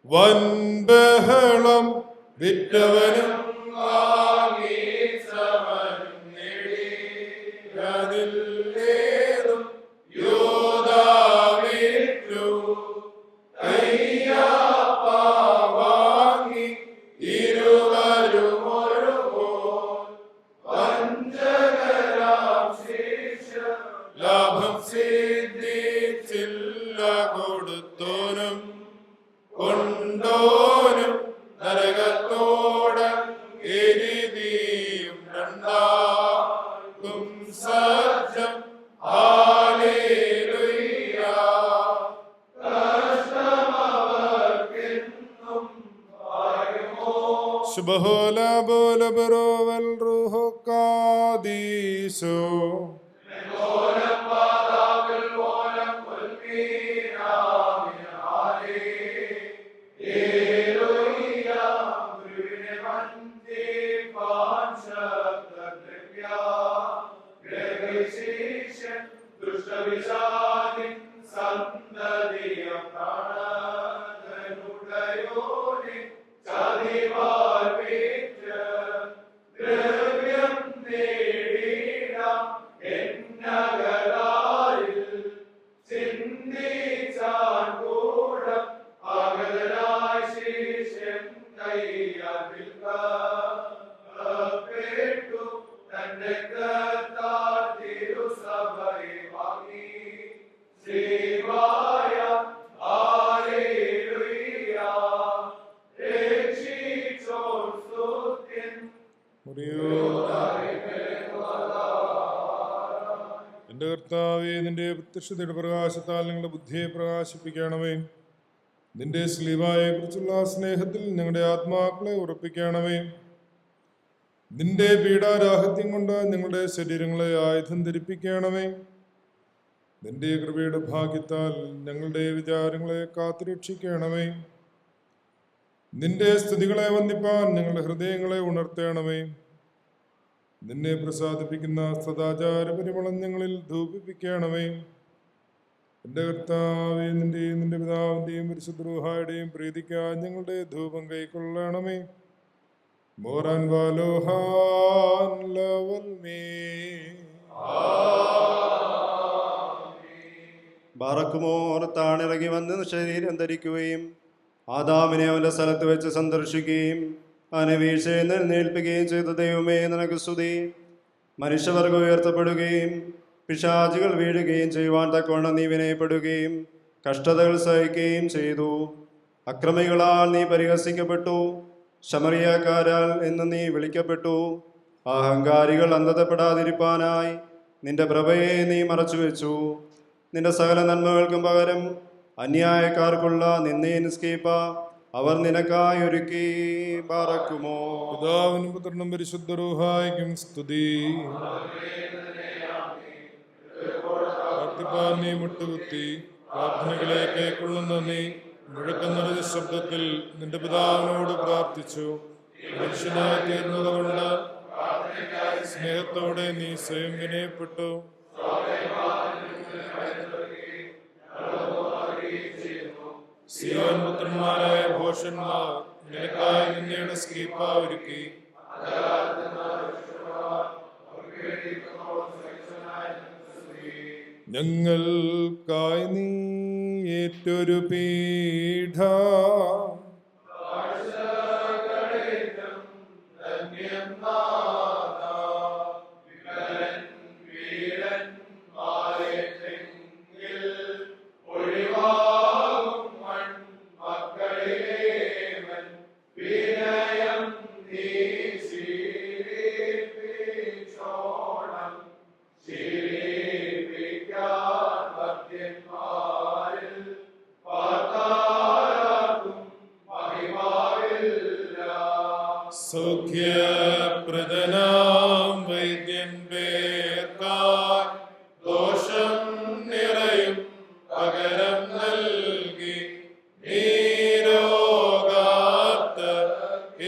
A: വൻബഹളം വിറ്റവനും കൊടുത്തോനും കൊണ്ടോനും നരകത്തോട എരിതിയും രണ്ടാകും സജ്ജം. ഹല്ലേലൂയ. ശുഭഹോല ബോല ബറോവൽ റൂഹോ കാദീസോ. എന്റെ കർത്താവേ, നിന്റെ പ്രത്യക്ഷതയുടെ പ്രകാശത്താൽ നിങ്ങളുടെ ബുദ്ധിയെ പ്രകാശിപ്പിക്കണമേ. നിന്റെ സ്ലീവായെ കുറിച്ചുള്ള സ്നേഹത്തിൽ ഞങ്ങളുടെ ആത്മാക്കളെ ഉറപ്പിക്കണമേ. നിന്റെ പീഡാരാഹിത്യം കൊണ്ട് ഞങ്ങളുടെ ശരീരങ്ങളെ ആയുധം ധരിപ്പിക്കണമേ. നിന്റെ കൃപയുടെ ഭാഗ്യത്താൽ ഞങ്ങളുടെ വിചാരങ്ങളെ കാത്തുരക്ഷിക്കണമേ. നിന്റെ സ്തുതികളെ വന്ദിപ്പാൻ ഞങ്ങളുടെ ഹൃദയങ്ങളെ ഉണർത്തണമേ. നിന്നെ പ്രസാദിപ്പിക്കുന്ന സദാചാര പരിമളം ഞങ്ങളിൽ ധൂപിപ്പിക്കണമേ. എൻ്റെ കർത്താവേ, നിന്റെയും നിന്റെ പിതാവിൻ്റെയും പരിശുദ്ധ റൂഹായുടെയും പ്രീതിക്കാൻ ഞങ്ങളുടെ ധൂപം കൈക്കൊള്ളണമേ. മോറാൻ വാലോഹാൻ ലവൽമേ.
B: ബാറക്കുമോർ താണിറങ്ങി വന്ന് ശരീരം ധരിക്കുകയും ആദാമിനെ അവന്റെ സ്ഥലത്ത് വെച്ച് സന്ദർശിക്കുകയും അവനെ വീഴ്ചയിൽ നിന്നേൽപ്പിക്കുകയും ചെയ്ത ദൈവമേ, നിനക്ക് സ്തുതി. മനുഷ്യവർഗം ഉയർത്തപ്പെടുകയും പിശാചുകൾ വീഴുകയും ചെയ്യുവാൻ തക്കവണ്ണം നീ വിനയപ്പെടുകയും കഷ്ടതകൾ സഹിക്കുകയും ചെയ്തു. അക്രമികളാൽ നീ പരിഹസിക്കപ്പെട്ടു, ശമറിയക്കാരാൽ എന്ന് നീ വിളിക്കപ്പെട്ടു. അഹങ്കാരികൾ അന്ധതപ്പെടാതിരിപ്പാനായി നിന്റെ പ്രഭയെ നീ മറച്ചുവെച്ചു. നിന്റെ സകല നന്മകൾക്കും പകരം അന്യായക്കാർക്കുള്ള നിന്നയെ നിസ്കീപ്പ അവർ നിനക്കായി ഒരുക്കി. ബാറക്കുമോ.
A: പിതാവിനും പുത്രനും പരിശുദ്ധ റൂഹായിക്കും സ്തുതി. കേൾപ്പാൻ നീ മുട്ടുകുത്തി പ്രാർത്ഥനകളെ കൈക്കൊള്ളുന്ന നീ മുഴക്കം നിറഞ്ഞ ശബ്ദത്തിൽ നിന്റെ പിതാവിനോട് പ്രാർത്ഥിച്ചു. മനുഷ്യനായി തീർന്നതുകൊണ്ട് സ്നേഹത്തോടെ നീ സ്വയം വിനയപ്പെട്ടു. സിയോൻ പുത്രന്മാരായ ഭോഷന്മാർ നിനക്കായി നിന്നയുടെ സ്കീപ്പ ഒരുക്കി. ഞങ്ങൾക്കായി നീ ഏറ്റൊരു പീഠ സൗഖ്യപ്രദനാം വൈദ്യൻ പേർക്കായി ദോഷം നിറയും പകരം നൽകി നീരോഗാത്ത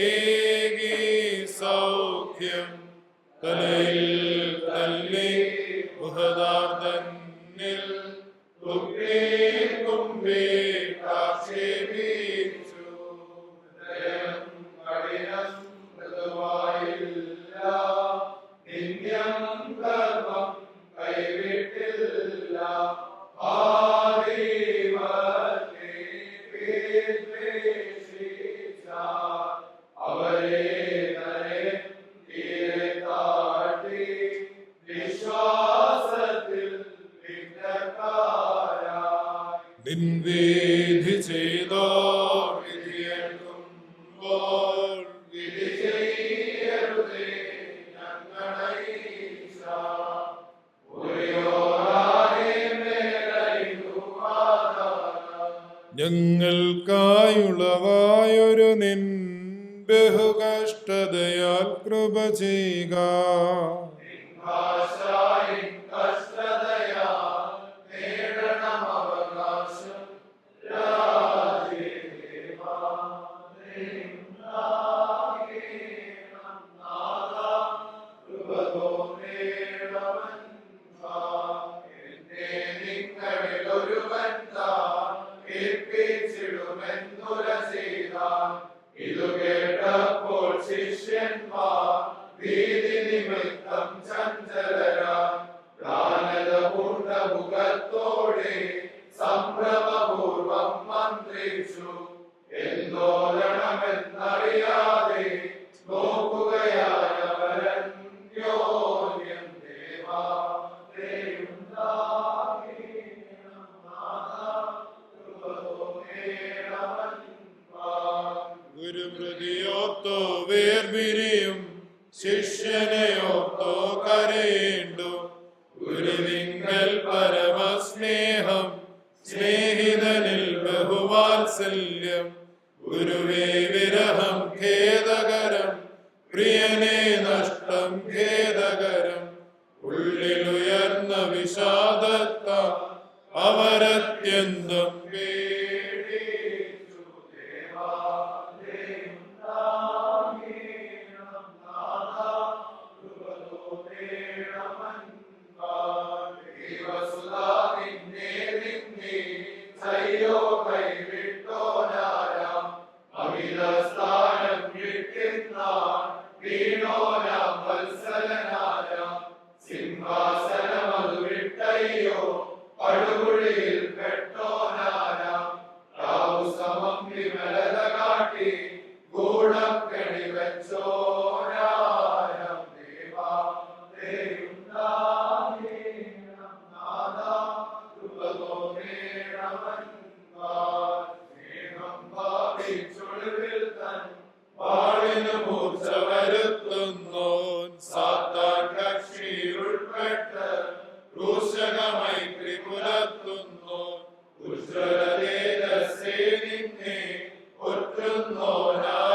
A: ഏകി സൗഖ്യം തലയിൽ തല്ലി ഗുഹദാർദന്നിൽ തുമ്പി കുമ്പി ആക്ഷേപിച്ചു. നിൻവിധി ചെയ്തോ വിധിയേൽക്കുമ്പോൾ വിധി ചെയ്യരുതേ ഞങ്ങൾക്കായുളവായൊരു നിൻ ബഹുകഷ്ടതയാൽ കൃപ ചെയ്യുക.
D: ഇതു കേട്ടപ്പോൾ ശിഷ്യന്മാർ ഭീതി നിമിത്തം ചഞ്ചലരാൻ പ്രാണത മുഖത്തോടെ സംഭ്രമപൂർവം മന്ത്രിച്ചു. എന്തോരണമെന്നറിയാതെ നോക്കുകയായവരന്യോന്യം
A: ഗുരുമൃതിയോത്തോ വേർപിരിയും ശിഷ്യനെയോത്തോ കരയേണ്ടു. ഗുരുവിങ്കൽ പരമസ്നേഹം സ്നേഹിതനിൽ ബഹുവാത്സല്യം. ഗുരുവേ വിരഹം ഖേദകരം പ്രിയനെ നഷ്ടം ഖേദകരം. ഉള്ളിലുയർന്ന വിഷാദത്ത അവരത്യന്തം
D: പടുകുഴിയിൽ പെട്ടോനാരാം സമം വിമലത കാട്ടി ഗൂഢക്കണി വെച്ചോരാരം ദേവാ
A: മൂർച്ച വരുത്തുന്നോൻ സാത്താൻ കക്ഷിയിലുൾപ്പെട്ട് ക്രൂശകമൈത്രി പുലർത്തുന്നു. ഉജ്ജ്വലതേജസ്സേനിന്നെ ഒറ്റുന്നോനാരാണാവോ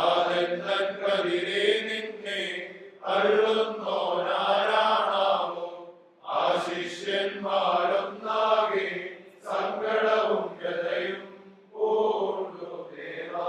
A: ആനന്ദൻ കതിരെ നിന്നെ അള്ളുന്നോനാരാണാവോ ആശിഷ
D: ഞങ്ങളൊന്നാകെ സങ്കടവും വ്യതയും പൂണ്ടു ദേവാ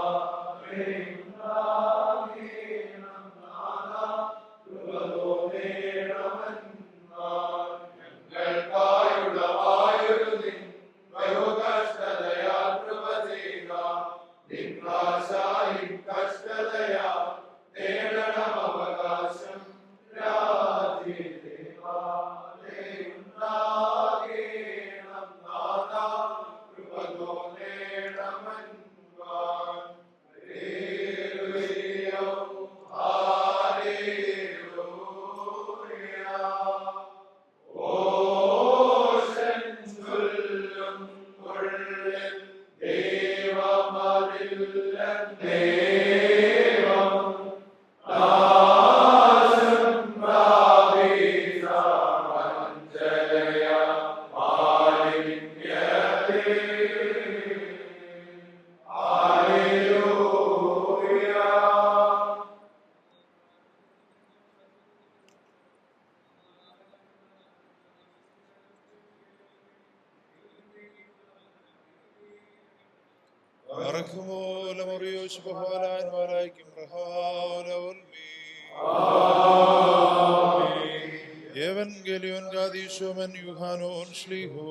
E: Evangelion Gadisho men Yuhanon Shliho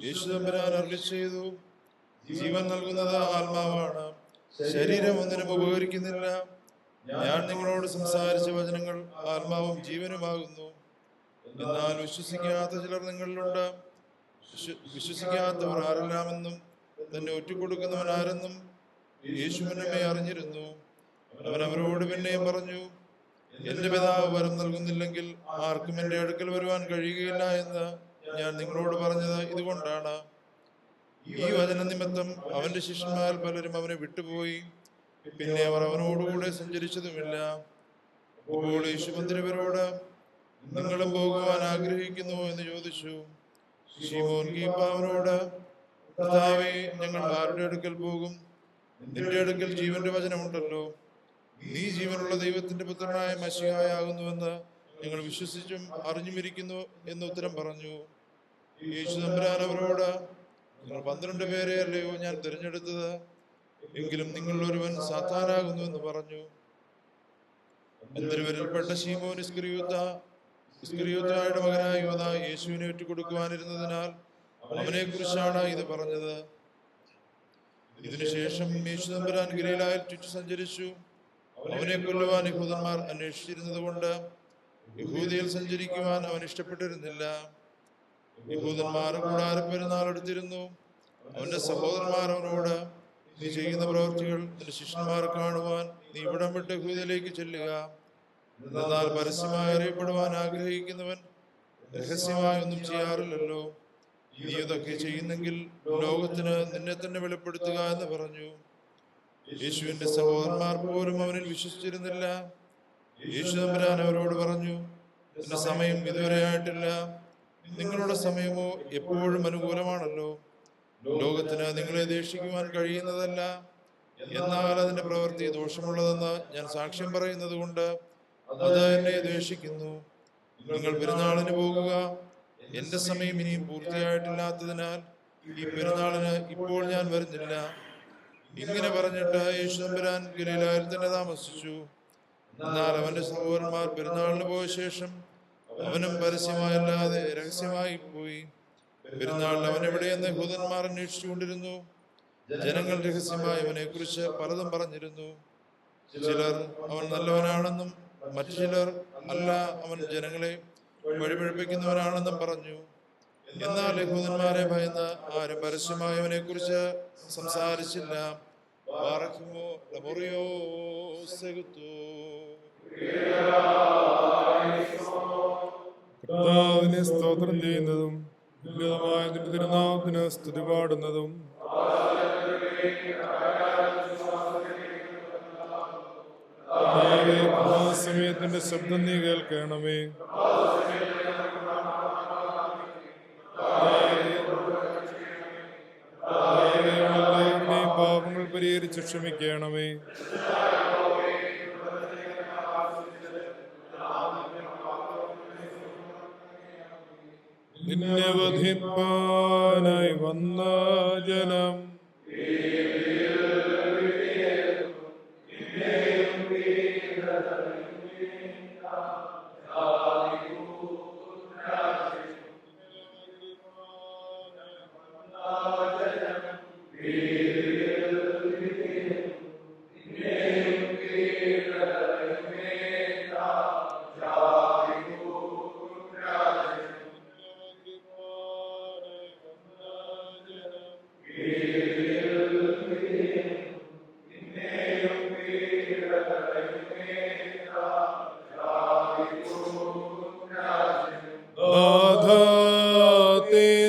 E: യേശുദമ്പുരാൻ അരുളിച്ചെയ്തു, ജീവൻ നൽകുന്നത് ആത്മാവാണ്, ശരീരം ഒന്നിനും ഉപകരിക്കുന്നില്ല. ഞാൻ നിങ്ങളോട് സംസാരിച്ച വചനങ്ങൾ ആത്മാവും ജീവനുമാകുന്നു. എന്നാൽ വിശ്വസിക്കാത്ത ചിലർ നിങ്ങളിലുണ്ട്. വിശ്വസിക്കാത്തവർ ആരെല്ലാമെന്നും തന്നെ ഒറ്റിക്കൊടുക്കുന്നവൻ ആരെന്നും യേശു മുന്നമേ അറിഞ്ഞിരുന്നു. അവൻ അവരോട് പിന്നെയും പറഞ്ഞു, എന്റെ പിതാവ് വരം നൽകുന്നില്ലെങ്കിൽ ആർക്കും എന്റെ അടുക്കൽ വരുവാൻ കഴിയുകയില്ല എന്ന് ഞാൻ നിങ്ങളോട് പറഞ്ഞത് ഇതുകൊണ്ടാണ്. ഈ വചന നിമിത്തം അവന്റെ ശിഷ്യന്മാർ പലരും അവനെ വിട്ടുപോയി. പിന്നെ അവർ അവനോടുകൂടെ സഞ്ചരിച്ചതുമില്ല. അപ്പോൾ യേശു മന്ത്രിവരോട്, നിങ്ങളും പോകുവാൻ ആഗ്രഹിക്കുന്നുവോ എന്ന് ചോദിച്ചു. ശിമോൻ കീപ്പ അവനോട്, കർത്താവേ, ഞങ്ങൾ ആരുടെ അടുക്കൽ പോകും? നിന്റെ അടുക്കൽ ജീവന്റെ വചനമുണ്ടല്ലോ. നീ ജീവനുള്ള ദൈവത്തിന്റെ പുത്രനായ മശിഹായാകുന്നുവെന്ന് ഞങ്ങൾ വിശ്വസിച്ചും അറിഞ്ഞുമിരിക്കുന്നു എന്ന് ഉത്തരം പറഞ്ഞു. യേശു തമ്പുരാൻ അവരോട്, നിങ്ങൾ 12 പേരെ അല്ലയോ ഞാൻ തിരഞ്ഞെടുത്തത്? എങ്കിലും നിങ്ങൾ ഒരുവൻ സാത്താനാകുന്നു എന്ന് പറഞ്ഞു. മന്ത്രിവരിൽപ്പെട്ട ശീമോൻ ഇസ്കറിയോത്തായുടെ മകനായ യോദ യേശുവിനെ ഒറ്റുകൊടുക്കുവാനിരുന്നതിനാൽ അവനെ കുറിച്ചാണ് ഇത് പറഞ്ഞത്. ഇതിനുശേഷം യേശു തമ്പുരാൻ ഗലീലായിൽ ചുറ്റി സഞ്ചരിച്ചു. അവനെ കൊല്ലുവാൻ യഹൂദന്മാർ അന്വേഷിച്ചിരുന്നത് കൊണ്ട് യഹൂദയിൽ സഞ്ചരിക്കുവാൻ അവൻ ഇഷ്ടപ്പെട്ടിരുന്നില്ല. യഹൂദന്മാർ കൂടാരപ്പെരുന്നാൾ എടുത്തിരുന്നു. അവന്റെ സഹോദരന്മാർ അവനോട്, നീ ചെയ്യുന്ന പ്രവൃത്തികൾ നിന്റെ ശിഷ്യന്മാരെ കാണുവാൻ നീ ഇവിടം വിട്ട് യഹൂദയിലേക്ക് ചെല്ലുക. എന്നാൽ പരസ്യമായി അറിയപ്പെടുവാൻ ആഗ്രഹിക്കുന്നവൻ രഹസ്യമായി ഒന്നും ചെയ്യാറില്ലല്ലോ. നീ ഇതൊക്കെ ചെയ്യുന്നെങ്കിൽ ലോകത്തിന് നിന്നെ തന്നെ വെളിപ്പെടുത്തുക എന്ന് പറഞ്ഞു. യേശുവിന്റെ സഹോദരന്മാർ പോലും അവനിൽ വിശ്വസിച്ചിരുന്നില്ല. യേശു തമ്പുരാൻ അവരോട് പറഞ്ഞു, എന്റെ സമയം ഇതുവരെ ആയിട്ടില്ല. നിങ്ങളുടെ സമയമോ എപ്പോഴും അനുകൂലമാണല്ലോ. ലോകത്തിന് നിങ്ങളെ ദേഷിക്കുവാൻ കഴിയുന്നതല്ല. എന്നാൽ അതിന്റെ പ്രവൃത്തി ദോഷമുള്ളതെന്ന് ഞാൻ സാക്ഷ്യം പറയുന്നത് കൊണ്ട് അത് എന്നെ ദ്വേഷിക്കുന്നു. നിങ്ങൾ പെരുന്നാളിന് പോകുക. എന്റെ സമയം ഇനിയും പൂർത്തിയായിട്ടില്ലാത്തതിനാൽ ഈ പെരുന്നാളിന് ഇപ്പോൾ ഞാൻ വരുന്നില്ല. ഇങ്ങനെ പറഞ്ഞിട്ട് യേശു തമ്പുരാൻ ഗലീലായിൽ തന്നെ താമസിച്ചു. എന്നാൽ അവന്റെ സഹോദരന്മാർ പെരുന്നാളിന് പോയ ശേഷം അവനും പരസ്യമായല്ലാതെ രഹസ്യമായി പോയി. പെരുന്നാളിൽ അവൻ എവിടെയെന്ന് യഹൂദന്മാർ അന്വേഷിച്ചുകൊണ്ടിരുന്നു. ജനങ്ങൾ രഹസ്യമായി അവനെ കുറിച്ച് പലതും പറഞ്ഞിരുന്നു. ചിലർ അവൻ നല്ലവനാണെന്നും മറ്റു ചിലർ അല്ല, അവൻ ജനങ്ങളെ വഴിപഴിപ്പിക്കുന്നവനാണെന്നും പറഞ്ഞു. എന്നാൽ യഹൂദന്മാരെ ഭയന്ന് ആരും പരസ്യമായി അവനെ കുറിച്ച് സംസാരിച്ചില്ല.
A: കർത്താവിനെ സ്തോത്രം ചെയ്യുന്നതും ഉന്നതമായ നിന്റെ തിരുനാമത്തിന് സ്തുതി പാടുന്നതും സമയത്തിന്റെ ശബ്ദം നീ കേൾക്കണമേ. പാപങ്ങൾ പരിഹരിച്ച് ക്ഷമിക്കണമേ. നിന്നെ വധിപ്പാനായി വന്ന ജനം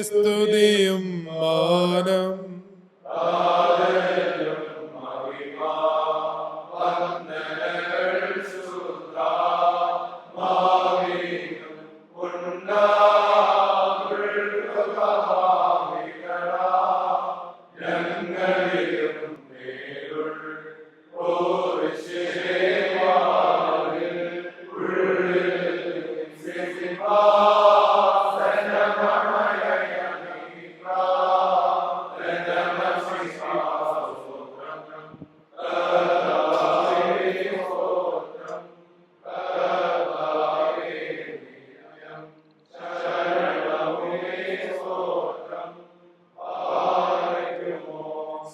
A: സ്തുതിയും മാനം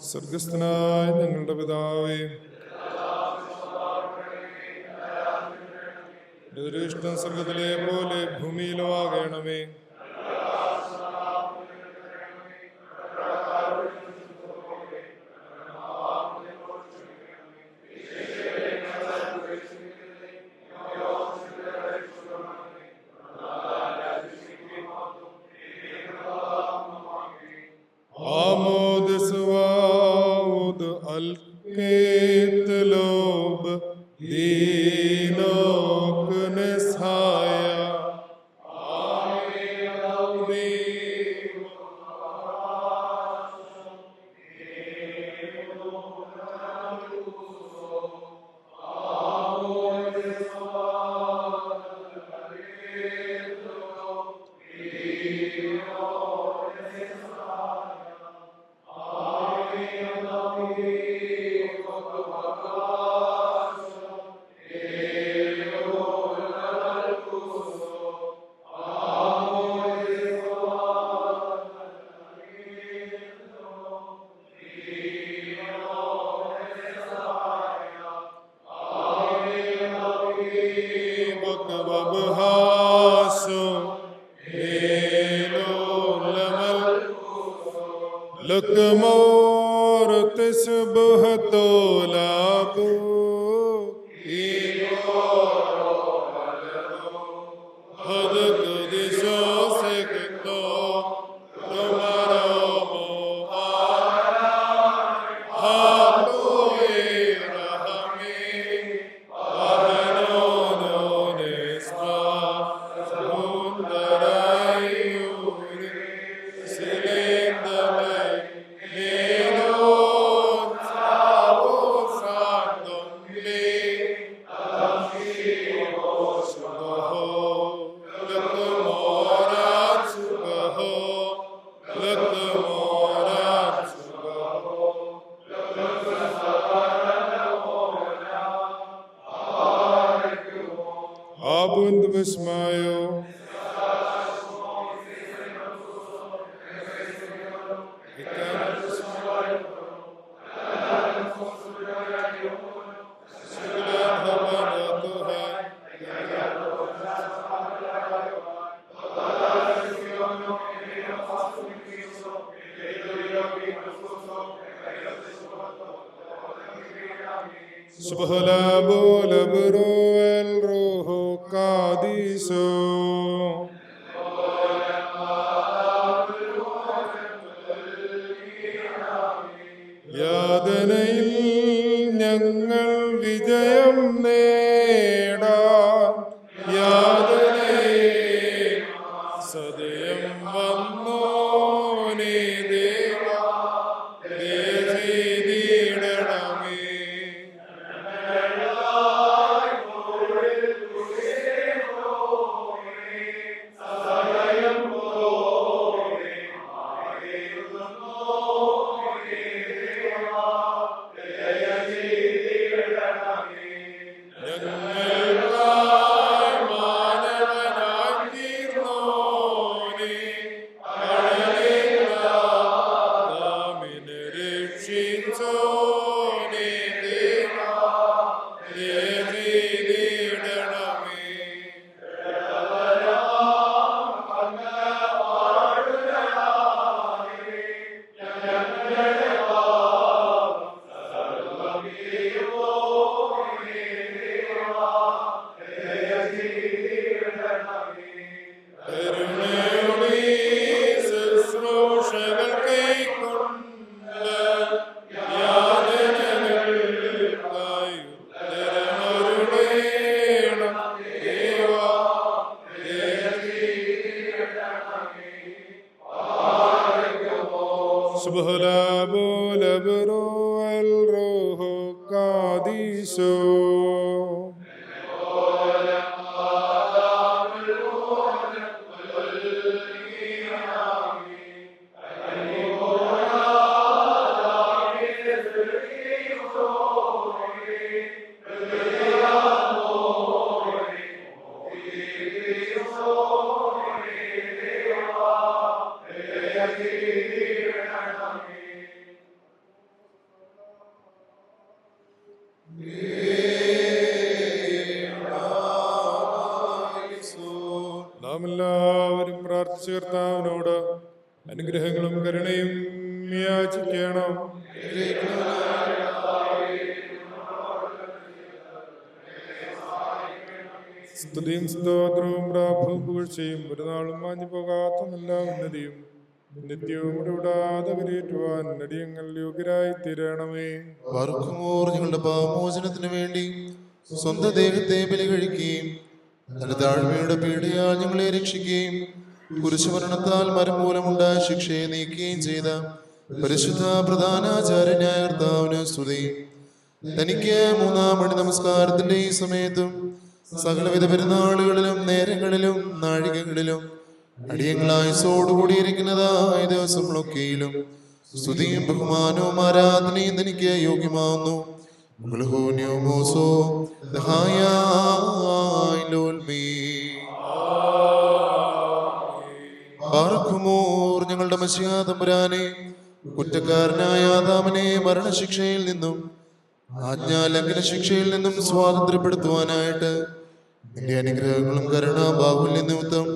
A: സ്വർഗസ്ഥനായ ഞങ്ങളുടെ പിതാവേ, നിന്റെ ഇഷ്ടം സ്വർഗത്തിലെ പോലെ ഭൂമിയിലും ആകണമേ. യാതനയിൽ ഞങ്ങൾ വിജയം നേടാൻ യാതനയിൽ സദയം വന്നോനേ ദേവാ ദേവീടണമേ. Subhalabu labro el roho kadisho. നാം എല്ലാവരും പ്രാർത്ഥിച്ചു കർത്താവിനോട് അനുഗ്രഹങ്ങളും കരുണയും യാചിക്കണം. സ്തുതിയും സ്തോത്രവും പ്രാഭവും പുകഴ്ചയും ഒരു നാളും മാഞ്ഞു പോകാത്ത നല്ല ഉന്നതിയും നിത്യവും ഇടപെടാതെ കരയേറ്റുവാൻ നടിയങ്ങൾ യോഗ്യരായി തീരണമേ.
F: വർക്കുമോർ ഞങ്ങളുടെ പാപമോചനത്തിന് വേണ്ടി സ്വന്തം ദേഹത്തെ ബലി കഴിക്കുകയും തന്റെ താഴ്മയുടെ പീഡയാൽ ഞങ്ങളെ രക്ഷിക്കുകയും കുരിശുമരണത്താൽ മരം മൂലമുണ്ടായ ശിക്ഷയെ നീക്കുകയും ചെയ്ത പരിശുദ്ധ പ്രധാനാചാര്യനായ കർത്താവിന് സ്തുതി. തനിക്ക് മൂന്നാം മണി നമസ്കാരത്തിന്റെ ഈ സമയത്തും സകലവിധ പെരുന്നാളുകളിലും നേരങ്ങളിലും നാഴികകളിലും അടിയങ്ങളായുസോടുകൂടിയിരിക്കുന്നതായ ദിവസങ്ങളൊക്കെയിലും സ്തുതിയും ബഹുമാനവും ആരാധനയും തനിക്ക് യോഗ്യമാവുന്നു. പാർക്കുമോർ ഞങ്ങളുടെ മശിഹാ തമ്പുരാനെ, കുറ്റക്കാരനായ ആദാമിനെ മരണശിക്ഷയിൽ നിന്നും ആജ്ഞാലംഘന ശിക്ഷയിൽ നിന്നും സ്വാതന്ത്ര്യപ്പെടുത്തുവാനായിട്ട് നിന്റെ അനുഗ്രഹങ്ങളും കരുണാ ബാഹുല്യ നിമിത്തം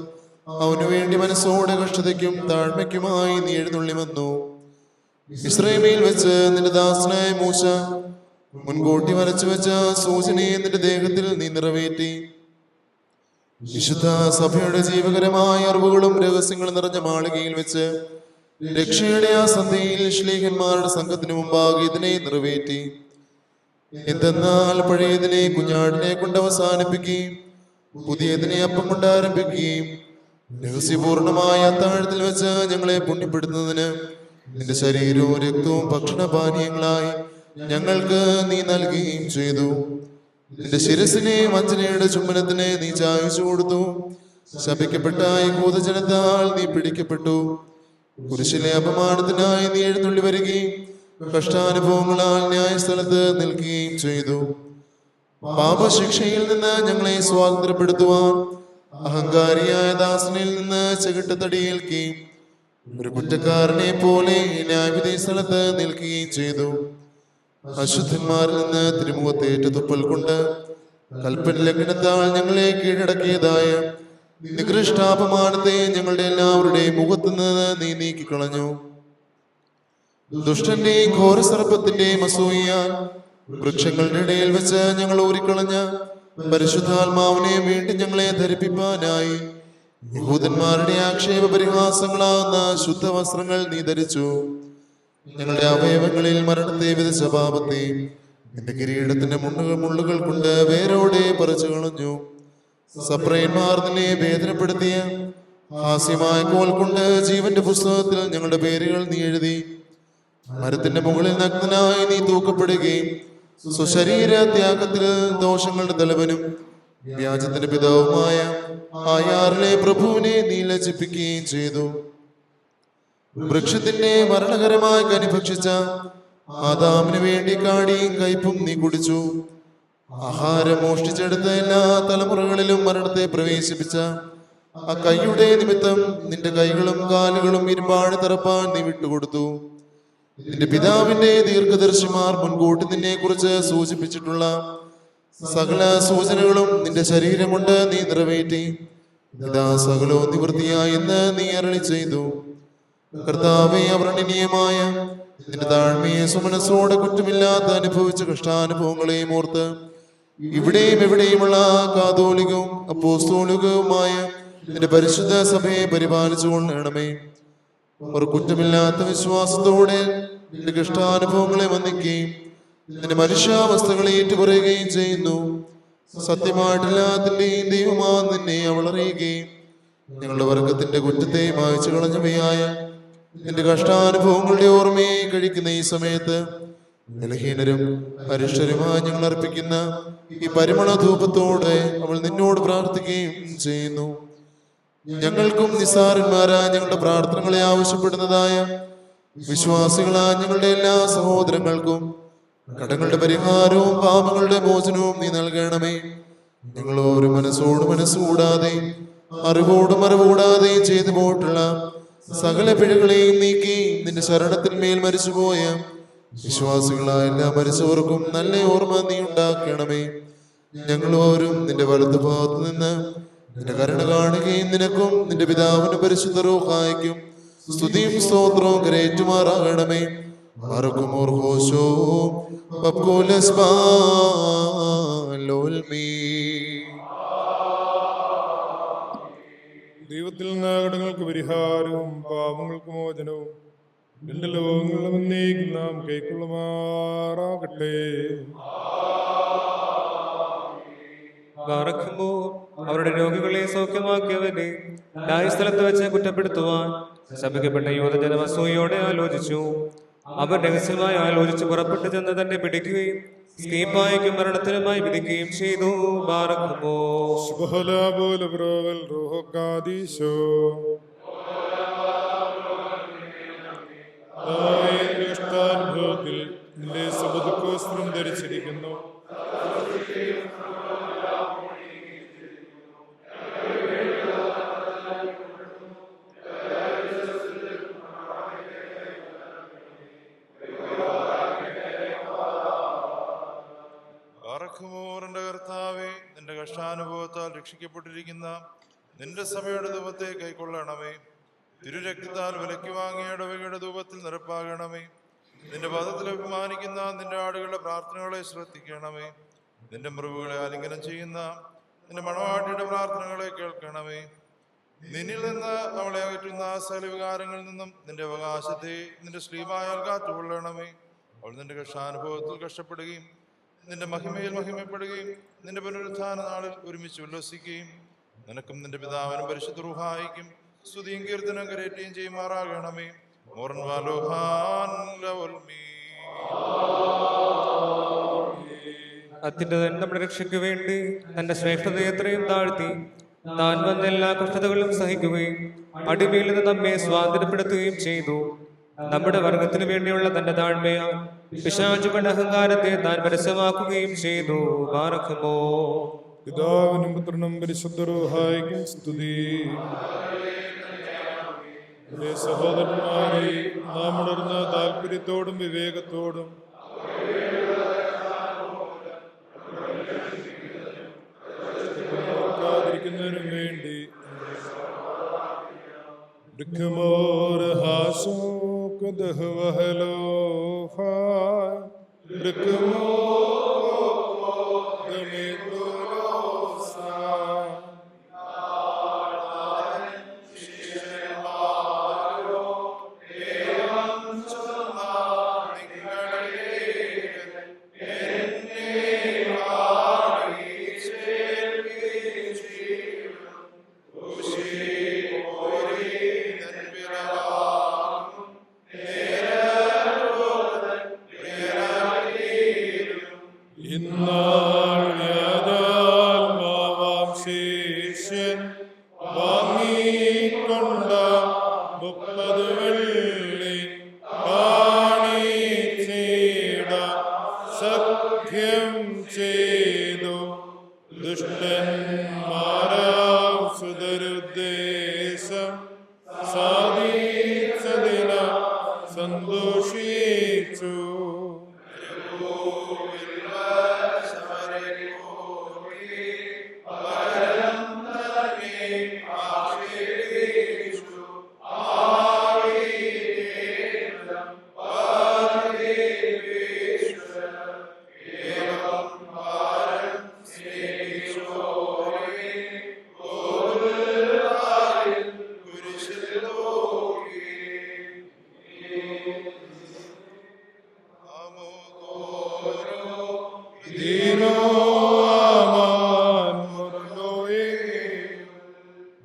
F: അവനു വേണ്ടി മനസ്സോടെ കഷ്ടതയ്ക്കും താഴ്മയ്ക്കുമായി നീ എഴുന്നള്ളി വന്നു. ഇസ്രായേലിൽ വെച്ച് നിന്റെ ദാസനായ മൂശ മുൻകൂട്ടി വരച്ചു വെച്ച സൂചനയെ നിന്റെ ദേഹത്തിൽ നീ നിറവേറ്റി വിശുദ്ധ സഭയുടെ ജീവകരമായ അറിവുകളും രഹസ്യങ്ങളും നിറഞ്ഞ മാളികയിൽ വെച്ച് രക്ഷയുടെ ആ സന്ധ്യയിൽ ശ്ലീഹന്മാരുടെ സംഘത്തിന് മുമ്പാകെ ഇതിനെ നിറവേറ്റി. എന്തെന്നാൽ പഴയതിനെ കുഞ്ഞാടിനെ കൊണ്ട് അവസാനിപ്പിക്കുകയും പുതിയതിനെ അപ്പം കൊണ്ട് ആരംഭിക്കുകയും രഹസ്യപൂർണമായ അത്താഴത്തിൽ വെച്ച് ഞങ്ങളെ പുണ്യപ്പെടുത്തുന്നതിന് നിന്റെ ശരീരവും രക്തവും ഭക്ഷണപാനീയങ്ങളായി ഞങ്ങൾക്ക് നീ നൽകുകയും ചെയ്തു. നിന്റെ ശിരസിനെ വഞ്ചനയുടെ ചുംബനത്തിന് നീ ചായച്ചു കൊടുത്തു. ശപിക്കപ്പെട്ട യഹൂദജനത്താൽ നീ പിടിക്കപ്പെട്ടു. കുരിശിലെ അപമാനത്തിനായി നീ എഴുന്നള്ളി വരികയും കഷ്ടാനുഭവങ്ങളാൽ ന്യായസ്ഥലത്ത് നിൽക്കുകയും ചെയ്തു. പാപശിക്ഷയിൽ നിന്ന് ഞങ്ങളെ സ്വാതന്ത്ര്യപ്പെടുത്തുവാൻ അഹങ്കാരിയായ ദാസനിൽ നിന്ന് ചെകിട്ടത്തടിയേൽക്കുകയും ഒരു കുറ്റക്കാരനെ പോലെ ന്യായവിധി സ്ഥലത്ത് നിൽക്കുകയും ചെയ്തു. അശുദ്ധന്മാരിൽ നിന്ന് തിരുമുഖത്തേറ്റ തുപ്പൽ കൊണ്ട് കൽപ്പന ലംഘനത്താൽ ഞങ്ങളെ കീഴടക്കിയതായ നികൃഷ്ടാപമാനത്തെ ഞങ്ങളുടെ എല്ലാവരുടെയും മുഖത്തുനിന്ന് നീ നീക്കിക്കളഞ്ഞു. ദുഷ്ടന്റെയും ഘോരസർപ്പത്തിന്റെയും അസൂയാൽ വൃക്ഷങ്ങളുടെ ഇടയിൽ വെച്ച് ഞങ്ങൾ ഊരിക്കളഞ്ഞ പരിശുദ്ധാത്മാവിനെ വീണ്ടും ഞങ്ങളെ ധരിപ്പിക്കാനായി യഹൂദന്മാരുടെ ആക്ഷേപ പരിഹാസങ്ങളാകുന്ന ശുദ്ധവസ്ത്രങ്ങൾ നീ ധരിച്ചു. ഞങ്ങളുടെ അവയവങ്ങളിൽ മരണത്തെ വിധിച്ച പാപത്തെ നിന്റെ കിരീടത്തിന്റെ മുള്ളുകൾ കൊണ്ട് വേരോടെ പറിച്ചു കളഞ്ഞു. സപ്രയന്മാർ നിന്നെ വേദനപ്പെടുത്തിയ ഹാസ്യമായ കോൽ കൊണ്ട് ജീവന്റെ പുസ്തകത്തിൽ ഞങ്ങളുടെ പേരുകൾ നീ എഴുതി. മരത്തിന്റെ മുകളിൽ നഗ്നനായി നീ തൂക്കപ്പെടുകയും സ്വശരീര ത്യാഗത്തിൽ ദോഷങ്ങളുടെ തലവനും വ്യാജത്തിന്റെ പിതാവുമായ ആയാറിലെ പ്രഭുവിനെ നീ ലജ്ജിപ്പിക്കുകയും ചെയ്തു. വൃക്ഷത്തിന്റെ മരണകരമായി കനി ഭക്ഷിച്ച ആദാമിന് വേണ്ടി കാടിയും കയ്പും നീ കുടിച്ചു. ആഹാരം മോഷ്ടിച്ചെടുത്ത എല്ലാ തലമുറകളിലും മരണത്തെ പ്രവേശിപ്പിച്ച ആ കൈയുടെ നിമിത്തം നിന്റെ കൈകളും കാലുകളും ഇരുമ്പാട് തറപ്പാൻ നീ വിട്ടുകൊടുത്തു. നിന്റെ പിതാവിന്റെ ദീർഘദർശിമാർ മുൻകൂട്ടി നിന്നെ കുറിച്ച് സൂചിപ്പിച്ചിട്ടുള്ള സകല സൂചനകളും നിന്റെ ശരീരം കൊണ്ട് നീ നിറവേറ്റി. ഇതാ സകലവും നിവൃത്തിയായി എന്ന് നീ അരുളി ചെയ്തു. കർത്താവേ, അവർണ്ണനീയമായ നിന്റെ താഴ്മയെ സുമനസ്സോടെ കുറ്റമില്ലാത്ത അനുഭവിച്ച കഷ്ടാനുഭവങ്ങളെയും ഓർത്ത് ഇവിടെയും എവിടെയുമുള്ള കാതോലികവും അപ്പോസ്തോലികവുമായ നിന്റെ പരിശുദ്ധ സഭയെ പരിപാലിച്ചു കൊള്ളണമേ. അവർ കുറ്റമില്ലാത്ത വിശ്വാസത്തോടെ നിന്റെ കഷ്ടാനുഭവങ്ങളെ വന്ദിക്കുകയും നിന്റെ മനുഷ്യാവസ്ഥകളെ ഏറ്റുപറയുകയും ചെയ്യുന്നു. സത്യമായിട്ടെല്ലാത്തിന്റെയും ദൈവമാണെന്ന് നിന്നെ അവൾ അറിയുകയും ഞങ്ങളുടെ വർഗത്തിന്റെ കുറ്റത്തെ മായ്ച്ചു കളഞ്ഞവയായ നിന്റെ കഷ്ടാനുഭവങ്ങളുടെ ഓർമ്മയെ കഴിക്കുന്ന ഈ സമയത്ത് ബലഹീനരും അരിഷ്ടരുമായി ഞങ്ങൾ അർപ്പിക്കുന്ന ഈ പരിമള ധൂപത്തോടെ അവൾ നിന്നോട് പ്രാർത്ഥിക്കുകയും ചെയ്യുന്നു. ഞങ്ങൾക്കും നിസ്സാരന്മാരായ ഞങ്ങളുടെ പ്രാർത്ഥനകളെ ആവശ്യപ്പെടുന്നതായ വിശ്വാസികളായ ഞങ്ങളുടെ എല്ലാ സഹോദരങ്ങൾക്കും കടങ്ങളുടെ പരിഹാരവും പാപങ്ങളുടെ മോചനവും നീ നൽകണമേ. ഞങ്ങൾ ഒരു മനസ്സുകൂടാതെ അറിവോടും അറിവുകൂടാതെ ചെയ്തു പോയിട്ടുള്ള സകല പിഴകളെയും നീക്കി നിന്റെ ശരണത്തിന്മേൽ മരിച്ചുപോയ വിശ്വാസികളായ എല്ലാ മരിച്ചവർക്കും നല്ല ഓർമ്മ നീ ഉണ്ടാക്കണമേ. ഞങ്ങളോരും നിന്റെ വലതു ഭാഗത്ത് നിന്ന് നിന്റെ കരുണ കാണുകയും നിനക്കും നിന്റെ പിതാവിനും പരിശുദ്ധ റൂഹായ്ക്കും സ്തുതിയും സ്തോത്രവും കരേറ്റുമാറാകണമേ.
A: ദൈവത്തിൽ നിന്ന് കടങ്ങൾക്ക് പരിഹാരവും പാപങ്ങൾക്ക് മോചനവും രണ്ട് ലോകങ്ങളിലും എന്നേക്കും നാം കൈക്കൊള്ളുമാറാകട്ടെ.
G: അവരുടെ രോഗികളെ സൗഖ്യമാക്കിയവനെ സ്ഥലത്ത് വെച്ച് കുറ്റപ്പെടുത്തുവാൻ ശപിക്കപ്പെട്ട യൂതജനം അസൂയോടെ ആലോചിച്ചു. അവർ രഹസ്യമായി ആലോചിച്ച് പുറപ്പെട്ടു ചെന്ന് തന്നെ പിടിക്കുകയും സ്കീപ്പായ്ക്കും മരണത്തിനുമായി വിധിക്കുകയും ചെയ്തു.
A: കഷ്ടാനുഭവത്തിൽ നിന്റെ സബദുക്കോസ്ത്രം ധരിച്ചിരിക്കുന്നു.
E: ന്റെ കർത്താവേ, നിന്റെ കഷ്ടാനുഭവത്താൽ രക്ഷിക്കപ്പെട്ടിരിക്കുന്ന നിന്റെ സഭയുടെ ധൂപത്തെ കൈക്കൊള്ളണമേ. തിരുരക്തത്താൽ വിലയ്ക്ക് വാങ്ങിയ ഇടവകയുടെ ധൂപത്തിൽ നിരപ്പാകണമേ. നിന്റെ പദത്തിൽ അഭിമാനിക്കുന്ന നിന്റെ ആടുകളുടെ പ്രാർത്ഥനകളെ ശ്രദ്ധിക്കണമേ. നിന്റെ മുറിവുകളെ ആലിംഗനം ചെയ്യുന്ന നിന്റെ മണവാട്ടിയുടെ പ്രാർത്ഥനകളെ കേൾക്കണമേ. നിന്നിൽ നിന്ന് അവളെ അകറ്റുന്ന സകല വികാരങ്ങളിൽ നിന്നും നിന്റെ അവകാശത്തെ നിന്റെ ശ്രീമായാൽ കാത്തുകൊള്ളണമേ. അവൾ നിന്റെ കഷ്ടാനുഭവത്തിൽ കഷ്ടപ്പെടുകയും നിന്റെ മഹിമയിൽ മഹിമപ്പെടുകയും നിന്റെ പുനരുത്ഥാന നാളിൽ ഒരുമിച്ച് ഉല്ലസിക്കുകയും നിനക്കും നിന്റെ പിതാവിനും പരിശുദ്ധ റൂഹായിക്കും സ്തുതിയും കീർത്തനം കരേറ്റുകയും ചെയ്യുമാറാകണമേ.
G: അത്യുന്നതൻ നമ്മുടെ രക്ഷയ്ക്ക് വേണ്ടി തന്റെ ശ്രേഷ്ഠത എത്രയും താഴ്ത്തി താൻ വന്ന എല്ലാ കഷ്ടതകളും സഹിക്കുകയും അടിമയിൽ നിന്ന് നമ്മെ സ്വാതന്ത്ര്യപ്പെടുത്തുകയും ചെയ്തു. നമ്മുടെ വർഗത്തിനു വേണ്ടിയുള്ള തന്റെ താഴ്മയാൽ പിശാചുകളുടെ അഹങ്കാരത്തെ താൻ പരസ്യമാക്കുകയും ചെയ്തു. ബാറക്കുമോ.
A: പിതാവിനും പുത്രനും പരിശുദ്ധ റൂഹായിക്കും സ്തുതി. സഹോദരന്മാരെ, നാം ഉണർന്ന താല്പര്യത്തോടും വിവേകത്തോടും ിക്കുന്നതിനും വേണ്ടി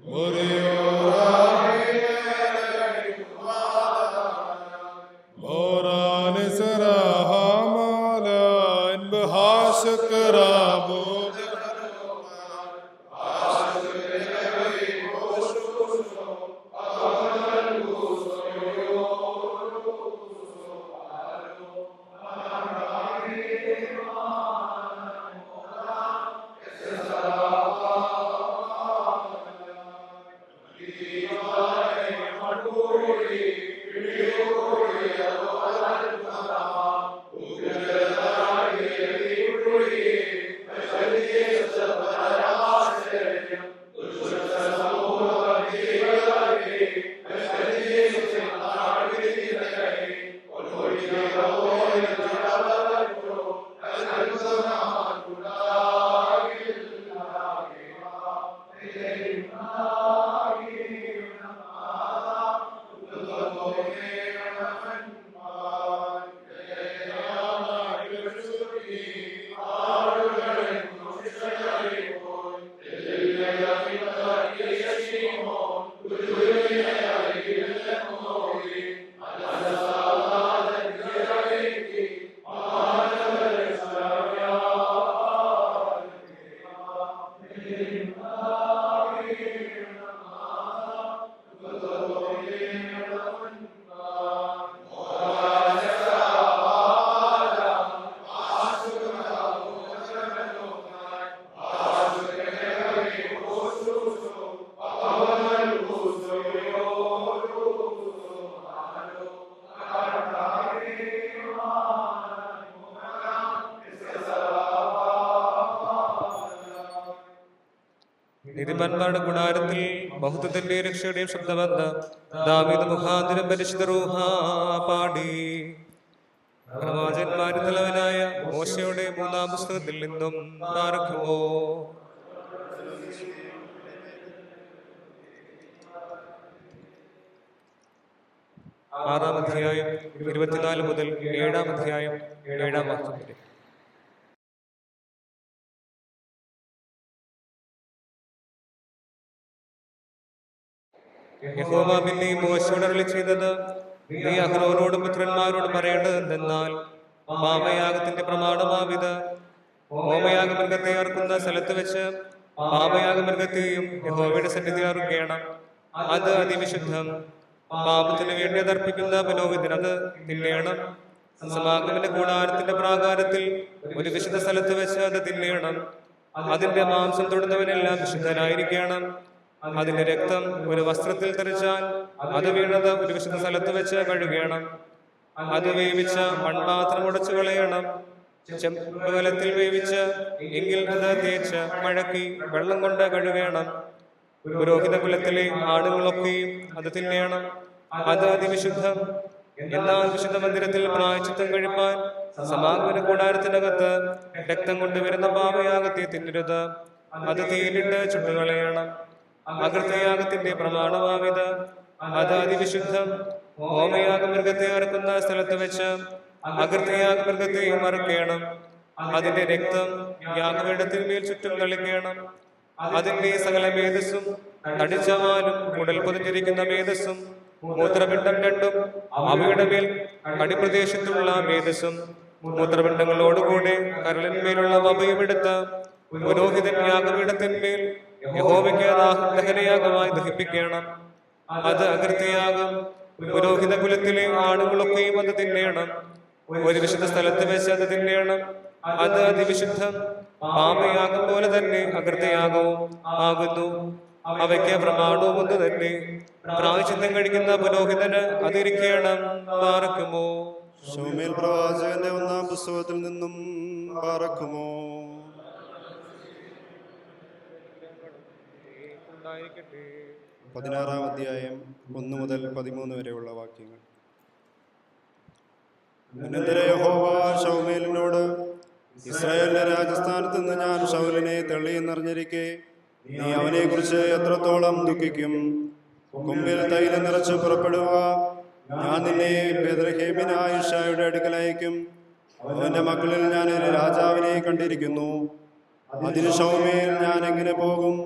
A: More
G: നീതിമാന്മാരുടെ ഗുണാരത്തിൽ ബഹുത്വത്തിന്റെ രക്ഷയുടെയും ശബ്ദബന്ധ ദാവീദ് മുഖാന്തരം പരിശുദ്ധ റൂഹ പാടി. പ്രവാചകന്മാരിൽ തലവനായ മോശയുടെ 3-ാം പുസ്തകത്തിൽ നിന്നും പാർക്കുമോ. ആറാം അധ്യായം 24 മുതൽ 7-ാം അധ്യായം 7-ാം വാക്യം വരെ. യഹോവ പിന്നെയും മോശയോട് അരുളി ചെയ്തത്, നീ അഹ്റോനോടും പുത്രന്മാരോടും പറയേണ്ടത് എന്തെന്നാൽ, പാപയാഗത്തിന്റെ പ്രമാണമാവിത്. ഹോമയാഗമൃഗത്തെ അറുക്കുന്ന സ്ഥലത്ത് വെച്ച് പാപയാഗമൃഗത്തെയും യഹോവയുടെ സന്നിധി അറുക്കണം. അത് അതിവിശുദ്ധം. പാപത്തിന് വേണ്ടി അത് അർപ്പിക്കുന്ന പുരോഹിതനത് തിന്നേണം. സമാഗമന കൂടാരത്തിന്റെ പ്രാകാരത്തിൽ ഒരു വിശുദ്ധ സ്ഥലത്ത് വെച്ച് അത് തിന്നേണം. അതിന്റെ മാംസം തൊടുന്നവനെല്ലാം വിശുദ്ധനായിരിക്കണം. അതിന്റെ രക്തം ഒരു വസ്ത്രത്തിൽ തെറിച്ചാൽ അത് വീണത് ഒരു വിശുദ്ധ സ്ഥലത്ത് വെച്ച് കഴുകണം. അത് വേവിച്ച മൺപാത്രം ഉടച്ചു കളയണം. ചെമ്പുകലത്തിൽ വേവിച്ച് എങ്കിൽ അത് തേച്ച് മഴക്കി വെള്ളം കൊണ്ട് കഴുകണം. പുരോഹിത കുലത്തിലെ ആടുകളൊക്കെയും അത് തിന്നേണം. അത് അതിവിശുദ്ധം. എന്നാൽ വിശുദ്ധ മന്ദിരത്തിൽ പ്രായശ്ചിത്തം കഴിപ്പാൻ സമാഗമന കൂടാരത്തിനകത്ത് രക്തം കൊണ്ടുവരുന്ന പാപയാഗത്തെ തിന്നരുത്. അത് തീയിലിട്ട് ചുട്ടുകളയണം. അകൃത്യയാഗത്തിന്റെ പ്രമാണമാവിത്. അത് അതിവിശുദ്ധം. ഹോമയാഗമൃഗത്തെ അറുക്കുന്ന സ്ഥലത്ത് വെച്ച് അകൃത്യയാഗമൃഗത്തെയും അറുക്കണം. അതിന്റെ രക്തം യാഗപീഠത്തിന്മേൽ ചുറ്റും തളിക്കണം. അതിന്റെ സകല മേധസ്സും തടിച്ചവാലും കുടൽ പൊതിഞ്ഞിരിക്കുന്ന മേധസ്സും മൂത്രപിണ്ഡം രണ്ടും അവയുടെ മേൽ അടിപ്രദേശത്തുള്ള മേധസ്സും മൂത്രപിണ്ഡങ്ങളോടുകൂടെ കരളിന്മേലുള്ള വപയും എടുത്ത് പുരോഹിതൻ യാഗപീഠത്തിന്മേൽ യഹോവയ്ക്ക് ദഹനയാഗമായി ദഹിപ്പിക്കണം. അത് അകൃത്യയാഗം. പുരോഹിത കുലത്തിലെ ആടുകളൊക്കെയും അത് തിന്നേണം. ഒരു വിശുദ്ധ സ്ഥലത്ത് വെച്ച് അത് തിന്നേണം. അത് അതിവിശുദ്ധം. പാപയാഗം പോലെ തന്നെ അകൃത്യയാഗവും ആകുന്നു. അവയ്ക്ക് പ്രമാണവും ഒന്ന് തന്നെ. പ്രായശ്ചിത്തം കഴിക്കുന്ന പുരോഹിതന് അതിരിക്കണം. പാർക്കുമോ.
B: ശമൂവേൽ പ്രവാചകന്റെ 1-ാം പുസ്തകത്തിൽ നിന്നും പാർക്കുമോ. 16-ാം അധ്യായം 1 മുതൽ 13 വരെയുള്ള വാക്യങ്ങൾ. അനന്തരം യഹോവ ശമൂവേലിനോട്, ഇസ്രായേലിന്റെ രാജസ്ഥാനത്ത് നിന്ന് ഞാൻ ശൗലിനെ തള്ളിയെന്നറിഞ്ഞിരിക്കെ നീ അവനെക്കുറിച്ച് എത്രത്തോളം ദുഃഖിക്കും. കൊമ്പിൽ തൈലം നിറച്ച് പുറപ്പെടുക. ഞാൻ നിന്നെ ബേത്ലഹേമിനായ യിശ്ശായിയുടെ അടുക്കൽ അയക്കും. അവന്റെ മക്കളിൽ ഞാൻ ഒരു രാജാവിനെ കണ്ടിരിക്കുന്നു. അതിന് ശമൂവേൽ, ഞാൻ എങ്ങനെ പോകും?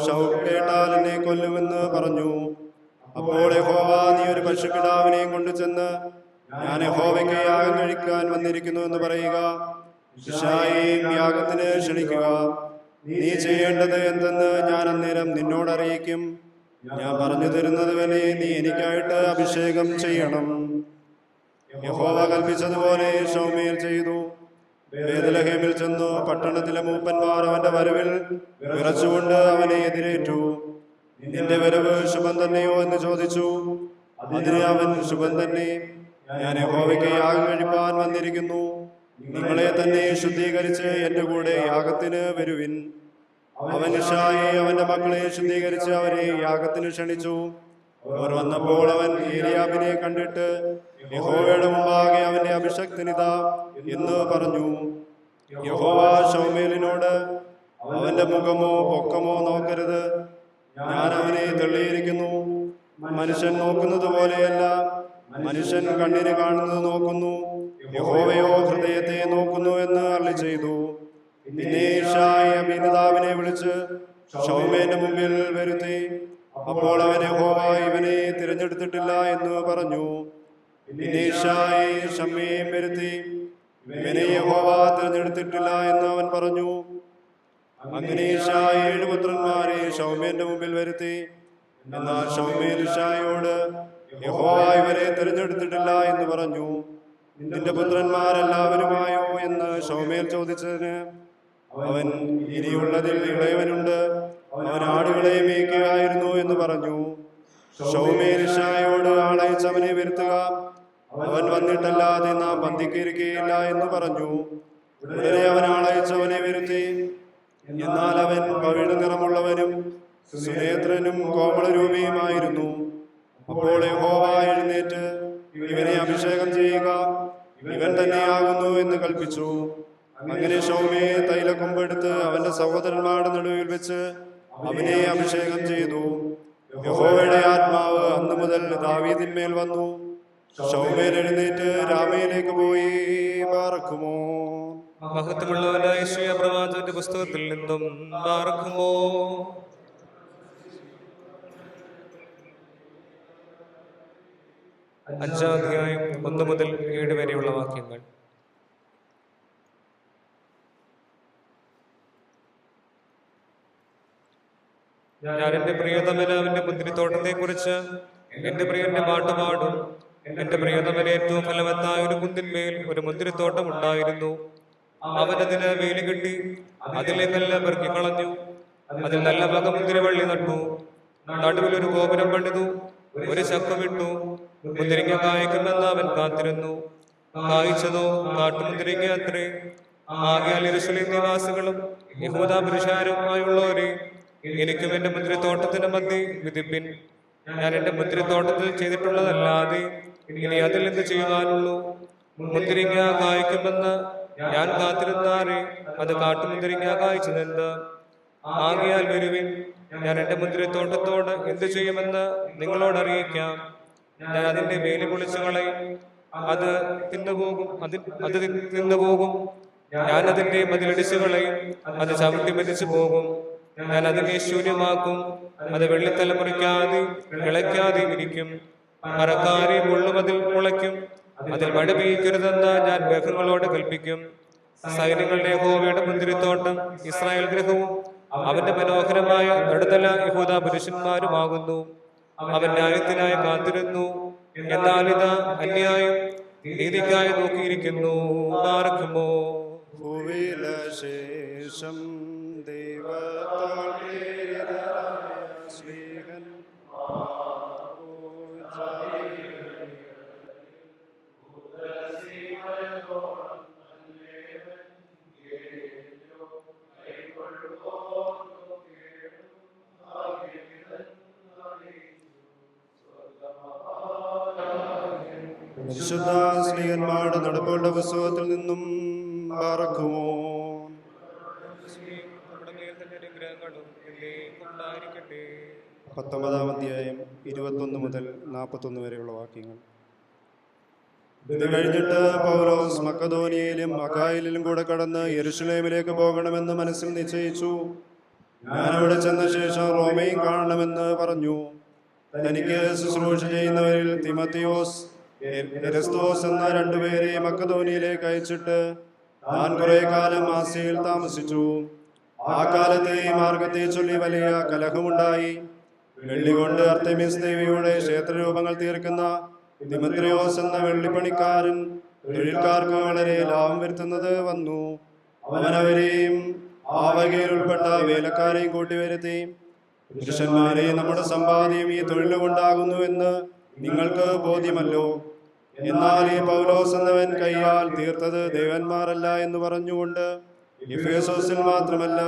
B: ശൗൽ കേട്ടാൽ എന്നെ കൊല്ലുമെന്ന് പറഞ്ഞു. അപ്പോൾ യഹോവ, നീ ഒരു പശുക്കിടാവിനെയും കൊണ്ടു ചെന്ന് ഞാൻ യഹോവയ്ക്ക് യാഗം കഴിക്കാൻ വന്നിരിക്കുന്നു എന്ന് പറയുക. യിശ്ശായിയെ യാഗത്തിന് ക്ഷണിക്കുക. നീ ചെയ്യേണ്ടത് എന്തെന്ന് ഞാൻ അന്നേരം നിന്നോട് അറിയിക്കും. ഞാൻ പറഞ്ഞു തരുന്നത് വരെ നീ എനിക്കായിട്ട് അഭിഷേകം ചെയ്യണം. യഹോവ കൽപ്പിച്ചതുപോലെ ശമൂവേൽ ചെയ്തു. ബേത്ലഹേമിൽ ചെന്നു പട്ടണത്തിലെ മൂപ്പന്മാർ അവന്റെ വരവിൽ വിറച്ചുകൊണ്ട് അവനെ എതിരേറ്റു. നിന്റെ വരവ് ശുഭം തന്നെയോ എന്ന് ചോദിച്ചു. അതിന് അവൻ, ശുഭം തന്നെ. ഞാൻ യഹോവയ്ക്ക് യാഗം കഴിപ്പാൻ വന്നിരിക്കുന്നു. നിങ്ങളെ തന്നെ ശുദ്ധീകരിച്ച് എന്റെ കൂടെ യാഗത്തിന് വരുവിൻ. അവൻ ഇശായെ അവന്റെ മക്കളെ ശുദ്ധീകരിച്ച് അവരെ യാഗത്തിന് ക്ഷണിച്ചു. അവർ വന്നപ്പോൾ അവൻ ഏലിയാബിനെ കണ്ടിട്ട്, യഹോവയുടെ മുമ്പാകെ അവന്റെ അഭിഷക്തനിതാ എന്ന് പറഞ്ഞു. യഹോവ ശൗമേലിനോട്, അവന്റെ മുഖമോ പൊക്കമോ നോക്കരുത്, ഞാൻ അവനെ തള്ളിയിരിക്കുന്നു. മനുഷ്യൻ നോക്കുന്നത് പോലെയല്ല, മനുഷ്യൻ കണ്ണിന് കാണുന്നത് നോക്കുന്നു, യഹോവയോ ഹൃദയത്തെ നോക്കുന്നു എന്ന് അരുളി ചെയ്തു. പിന്നെ ഇശായി അബീനദാബിനെ വിളിച്ച് ശൗമേന്റെ മുമ്പിൽ വരുത്തി. അപ്പോൾ അവൻ, യഹോവ ഇവനെ തിരഞ്ഞെടുത്തിട്ടില്ല എന്ന് പറഞ്ഞു. പിന്നെ ഇശായി ശമ്മയെയും വരുത്തി. ഇവനെ യഹോവ തിരഞ്ഞെടുത്തിട്ടില്ല എന്ന് അവൻ പറഞ്ഞു. അങ്ങനെ ഇശായി 7 പുത്രന്മാരെ ശൗമേന്റെ മുമ്പിൽ വരുത്തി. എന്നാൽ ശൗമേൽ ഇശായിയോട്, യഹോവ ഇവരെ തിരഞ്ഞെടുത്തിട്ടില്ല എന്ന് പറഞ്ഞു. നിന്റെ പുത്രന്മാരെല്ലാവരുമായോ എന്ന് ശൗമേൽ ചോദിച്ചതിന് അവൻ, ഇനിയുള്ളതിൽ ഇളയവനുണ്ട്, അവൻ ആടുകളെ മേയ്ക്കുകയായിരുന്നു എന്ന് പറഞ്ഞു. ശൗമേൽ ഇശായിയോട്, ആളയച്ചവനെ വരുത്തുക, അവൻ വന്നിട്ടല്ലാതെ നാം പന്തിക്കിരിക്കുകയില്ല എന്ന് പറഞ്ഞു. ഉടനെ അവൻ ആളയച്ചവനെ വരുത്തി. എന്നാൽ അവൻ പവിഴ നിറമുള്ളവനും സുനേത്രനും കോമളരൂപിയുമായിരുന്നു. അപ്പോൾ യഹോവ എഴുന്നേറ്റ്, ഇവനെ അഭിഷേകം ചെയ്യുക, ഇവൻ തന്നെയാകുന്നു എന്ന് കൽപ്പിച്ചു. അങ്ങനെ ശൗമയെ തൈലക്കൊമ്പെടുത്ത് അവന്റെ സഹോദരന്മാരുടെ നടുവിൽ വെച്ച് അവനെ അഭിഷേകം ചെയ്തു. യഹോവയുടെ ആത്മാവ് അന്നു മുതൽ ദാവീദിന്മേൽ വന്നു. ശൗമേൽ എഴുന്നേറ്റ് രാമയിലേക്ക് പോയി. പാർക്കുമോ
G: മഹത്വമുള്ളവനായ യേശയ്യാ പ്രവാചകന്റെ പുസ്തകത്തിൽ നിന്നും പാർക്കുമോ. അഞ്ചാം അധ്യായം 1 മുതൽ 7 വരെയുള്ള വാക്യങ്ങൾ. ഞാൻ എന്റെ പ്രിയതമനാവിന്റെ മുന്തിരിത്തോട്ടത്തെ കുറിച്ച് എന്റെ പ്രിയന്റെ പാട്ട് പാടും. എന്റെ പ്രിയതമന് ഏറ്റവും ഫലവത്തായ ഒരു കുന്നിന്മേൽ ഒരു മുന്തിരിത്തോട്ടം ഉണ്ടായിരുന്നു. അവനതിന് വേലി കെട്ടി അതിലേക്കെല്ലാം പെറുക്കിക്കളഞ്ഞു. അതിൽ നല്ല വക മുന്തിരിവള്ളി നട്ടു. നടുവിൽ ഒരു ഗോപുരം പണിതു, ഒരു ചക്കമിട്ടു. മുന്തിരിങ്ങ കായ്ക്കുമെന്ന് അവൻ കാത്തിരുന്നു. കായ്ച്ചതോ കാട്ടുമുന്തിരിങ്ങ അത്രേ. ആകയാൽ യെരൂശലേം നിവാസികളും യഹൂദാ പുരുഷാരുമായുള്ളവരെ, എനിക്കും എന്റെ മുന്തിരിത്തോട്ടത്തിന് മധ്യേ വിധിപ്പിൻ. ഞാൻ എന്റെ മുന്തിരിത്തോട്ടത്തിൽ ചെയ്തിട്ടുള്ളതല്ലാതെ ഇനി അതിൽ എന്ത് ചെയ്യുവാനുള്ളൂ? മുന്തിരിങ്ങ കായ്ക്കുമെന്ന് ഞാൻ കാത്തിരുന്നാറേ, അത് കാട്ടുമുന്തിരിങ്ങ കായ്ച്ചതെന്ത്? ആകയാൽ വരുവിൻ, ഞാൻ എന്റെ മുന്തിരിത്തോട്ടത്തോട് എന്ത് ചെയ്യുമെന്ന് നിങ്ങളോട് അറിയിക്കാം. ഞാൻ അതിന്റെ വേലി പൊളിച്ചു കളയും, അത് തിന്നുപോകും. ഞാൻ അതിന്റെ മതിലടിച്ചു കളയും, അത് ചവിട്ടി മരിച്ചു പോകും. ഞാൻ അതിനെ ശൂന്യമാക്കും, അത് വെള്ളിത്തലമുറയ്ക്കാതെ കിളയ്ക്കാതെ ഇരിക്കും. മരക്കാരെ മുള്ളുമതിൽ മുളയ്ക്കും, അതിൽ മഴ പെയ്യരുതെന്ന് ഞാൻ മേഘങ്ങളോട് കൽപ്പിക്കും. സൈന്യങ്ങളുടെ യഹോവയുടെ മുന്തിരിത്തോട്ടം ഇസ്രായേൽ ഗൃഹവും അവന്റെ മനോഹരമായ നടുതല യഹൂദാ പുരുഷന്മാരുമാകുന്നു. അവൻ ന്യായത്തിനായി കാത്തിരുന്നു, എന്നാൽ ഇതാ അന്യായം നീതിക്കായി നോക്കിയിരിക്കുന്നു. പാർക്കുമോ
B: ഭൂവിലശേഷം ദൈവത്താൽ സ്നേഹൻ വിശുദ്ധ സ്നേഹന്മാരുടെ നടപ്പുകളുടെ പുസ്തകത്തിൽ നിന്നും പാർക്കുമോ. 19-ാം അധ്യായം 21 മുതൽ 41 വരെയുള്ള വാക്യങ്ങൾ. ഇത് കഴിഞ്ഞിട്ട് പൗലോസ് മക്കദോനിയയിലും അഖായിലും കൂടെ കടന്ന് യെരൂശലേമിലേക്ക് പോകണമെന്ന് മനസ്സിൽ നിശ്ചയിച്ചു. ഞാൻ അവിടെ ചെന്ന ശേഷം റോമയും കാണണമെന്ന് പറഞ്ഞു. തനിക്ക് ശുശ്രൂഷ ചെയ്യുന്നവരിൽ തിമത്തിയോസ്, എരസ്തോസ് എന്ന 2 പേരെ മക്കദോനിയയിലേക്ക് അയച്ചിട്ട് താൻ കുറെ കാലം ആസ്യയിൽ താമസിച്ചു. ആ കാലത്ത് ഈ മാർഗത്തെ ചൊല്ലി വലിയ കലഹമുണ്ടായി. വെള്ളി കൊണ്ട് അർത്തേമിസ് ദേവിയുടെ ക്ഷേത്രരൂപങ്ങൾ തീർക്കുന്ന ദിമത്രിയോസ് എന്ന വെള്ളിപ്പണിക്കാരൻ തൊഴിൽക്കാർക്ക് വളരെ ലാഭം വരുത്തുന്നത് വന്നു. അവൻ അവരെയും ആ വകയിൽ ഉൾപ്പെട്ട വേലക്കാരെയും കൂട്ടിവരുത്തി പുരുഷന്മാരെ, നമ്മുടെ സമ്പാദ്യം ഈ തൊഴിലുകൊണ്ടാകുന്നു എന്ന് നിങ്ങൾക്ക് ബോധ്യമല്ലോ. എന്നാൽ ഈ പൗലോസ് എന്നവൻ കൈയാൽ തീർത്തത് ദേവന്മാരല്ല എന്ന് പറഞ്ഞുകൊണ്ട് എഫേസോസിൽ മാത്രമല്ല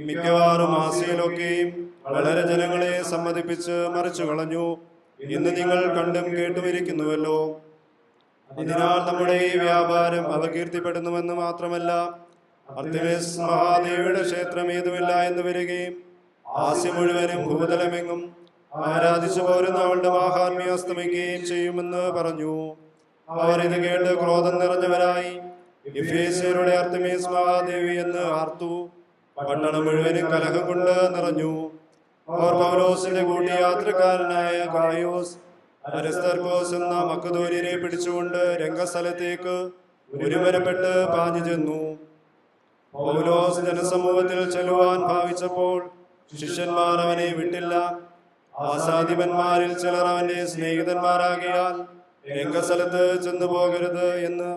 B: മിക്കവാറും ആസിയയിലൊക്കെയും വളരെ ജനങ്ങളെ സമ്മതിപ്പിച്ച് മറിച്ചു കളഞ്ഞു എന്ന് നിങ്ങൾ കണ്ടും കേട്ടുമിരിക്കുന്നുവല്ലോ. അതിനാൽ നമ്മുടെ ഈ വ്യാപാരം അപകീർത്തിപ്പെടുന്നുവെന്ന് മാത്രമല്ല, അർത്തിമിസ് മഹാദേവിയുടെ ക്ഷേത്രം ഏതുമില്ല എന്ന് വരികയും ആസ്യ മുഴുവനും ഭൂതലമെങ്ങും ആരാധിച്ചു പോരുന്ന അവളുടെ മാഹാത്മ്യം അസ്തമിക്കുകയും ചെയ്യുമെന്ന് പറഞ്ഞു. അവർ ഇത് കേട്ട് ക്രോധം നിറഞ്ഞവരായി എഫേസ്യരുടെ അർത്തിമിസ് മഹാദേവി എന്ന് ആർത്തു. പട്ടണം മുഴുവനും കലഹം കൊണ്ട് നിറഞ്ഞു. അവർ പൗലോസിന്റെ കൂട്ടിയാത്രക്കാരനായ ഗായോസ് അരിസ്തർക്കോസ് എന്ന മക്കദോന്യരെ പിടിച്ചുകൊണ്ട് രംഗസ്ഥലത്തേക്ക് ഒരുമരപ്പെട്ട് പാഞ്ഞു ചെന്നു. പൗലോസ് ജനസമൂഹത്തിൽ ചെല്ലുവാൻ ഭാവിച്ചപ്പോൾ ശിഷ്യന്മാർ അവനെ വിട്ടില്ല. ആസാധിപന്മാരിൽ ചിലർ അവന്റെ സ്നേഹിതന്മാരാകിയാൽ രംഗസ്ഥലത്ത് ചെന്നു പോകരുത് എന്ന്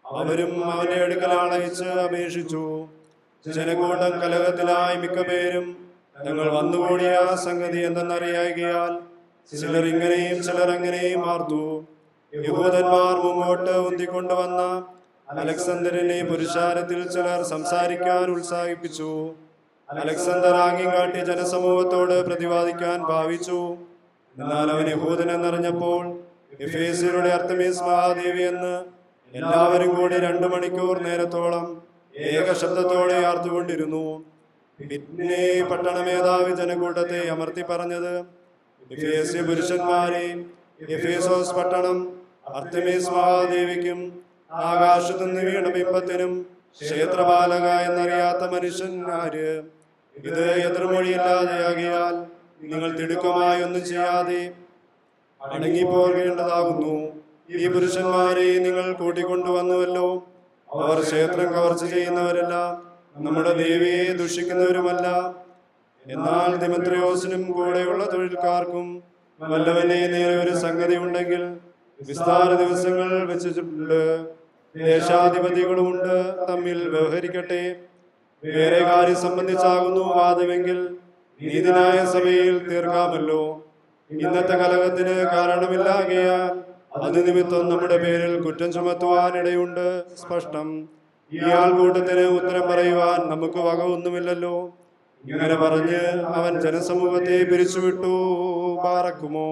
B: അവരും അവന്റെ അടുക്കൽ ആളയച്ച് അപേക്ഷിച്ചു. ജനക്കൂട്ടം കലഹത്തിലായി മിക്ക പേരും ഞങ്ങൾ വന്നുകൂടിയ സംഗതി എന്തെന്നറിയാകിയാൽ ചിലർ ഇങ്ങനെയും ചിലർ അങ്ങനെയും ആർത്തു. യഹൂദന്മാർ മുമ്പോട്ട് ഉന്തിക്കൊണ്ടുവന്ന അലക്സാണ്ടറിനെ പുരുഷാരത്തിൽ ചിലർ സംസാരിക്കാൻ ഉത്സാഹിപ്പിച്ചു. അലക്സാണ്ടർ ആംഗ്യം കാട്ടി ജനസമൂഹത്തോട് പ്രതിവാദിക്കാൻ ഭാവിച്ചു. എന്നാൽ അവൻ യഹൂദനെന്നറിഞ്ഞപ്പോൾ എഫേസ്യരുടെ അർത്തിമിസ് മഹാദേവി എന്ന് എല്ലാവരും കൂടി 2 മണിക്കൂർ നേരത്തോളം ഏകശബ്ദത്തോടെ ആർത്തുകൊണ്ടിരുന്നു. പിന്നെ പട്ടണമേധാവി ജനക്കൂട്ടത്തെ അമർത്തി പറഞ്ഞത്, എഫേസ്യ പുരുഷന്മാരെ, എഫേസോസ് പട്ടണം അർത്തിമിസ് മഹാദേവിക്കും ആകാശത്തുനിന്ന് വീണ ബിംബത്തിനും ക്ഷേത്രപാലക എന്നറിയാത്ത മനുഷ്യന്മാര് ഇത് എതിർമൊഴിയില്ലാതെയാകിയാൽ നിങ്ങൾ തിടുക്കമായി ഒന്നും ചെയ്യാതെ അടങ്ങിപ്പോകേണ്ടതാകുന്നു. ഈ പുരുഷന്മാരെ നിങ്ങൾ കൂട്ടിക്കൊണ്ടുവന്നുവല്ലോ. അവർ ക്ഷേത്രം കവർച്ച ചെയ്യുന്നവരല്ല, നമ്മുടെ ദേവിയെ ദുഷിക്കുന്നവരുമല്ല. എന്നാൽ ദിമത്രിയോസിനും കൂടെയുള്ള തൊഴിൽക്കാർക്കും വല്ലവനെ നേരെ ഒരു സംഗതി ഉണ്ടെങ്കിൽ വിസ്താര ദിവസങ്ങൾ വെച്ചിട്ടുണ്ട്. ദേശാധിപതികളുമുണ്ട്, തമ്മിൽ വ്യവഹരിക്കട്ടെ. വേറെ കാര്യം സംബന്ധിച്ചാകുന്നു വാദമെങ്കിൽ നീതിന്യായ സഭയിൽ തീർക്കാമല്ലോ. ഇന്നത്തെ കലഹത്തിന് കാരണമില്ലാകയാൽ അത് നിമിത്തം നമ്മുടെ പേരിൽ കുറ്റം ചുമത്തുവാനിടയുണ്ട്. സ്പഷ്ടം. ഈ ആൾക്കൂട്ടത്തിന് ഉത്തരം പറയുവാൻ നമുക്ക് വക ഒന്നുമില്ലല്ലോ. ഇങ്ങനെ പറഞ്ഞ് അവൻ ജനസമൂഹത്തെ പിരിച്ചുവിട്ടു. പാറക്കുമോ.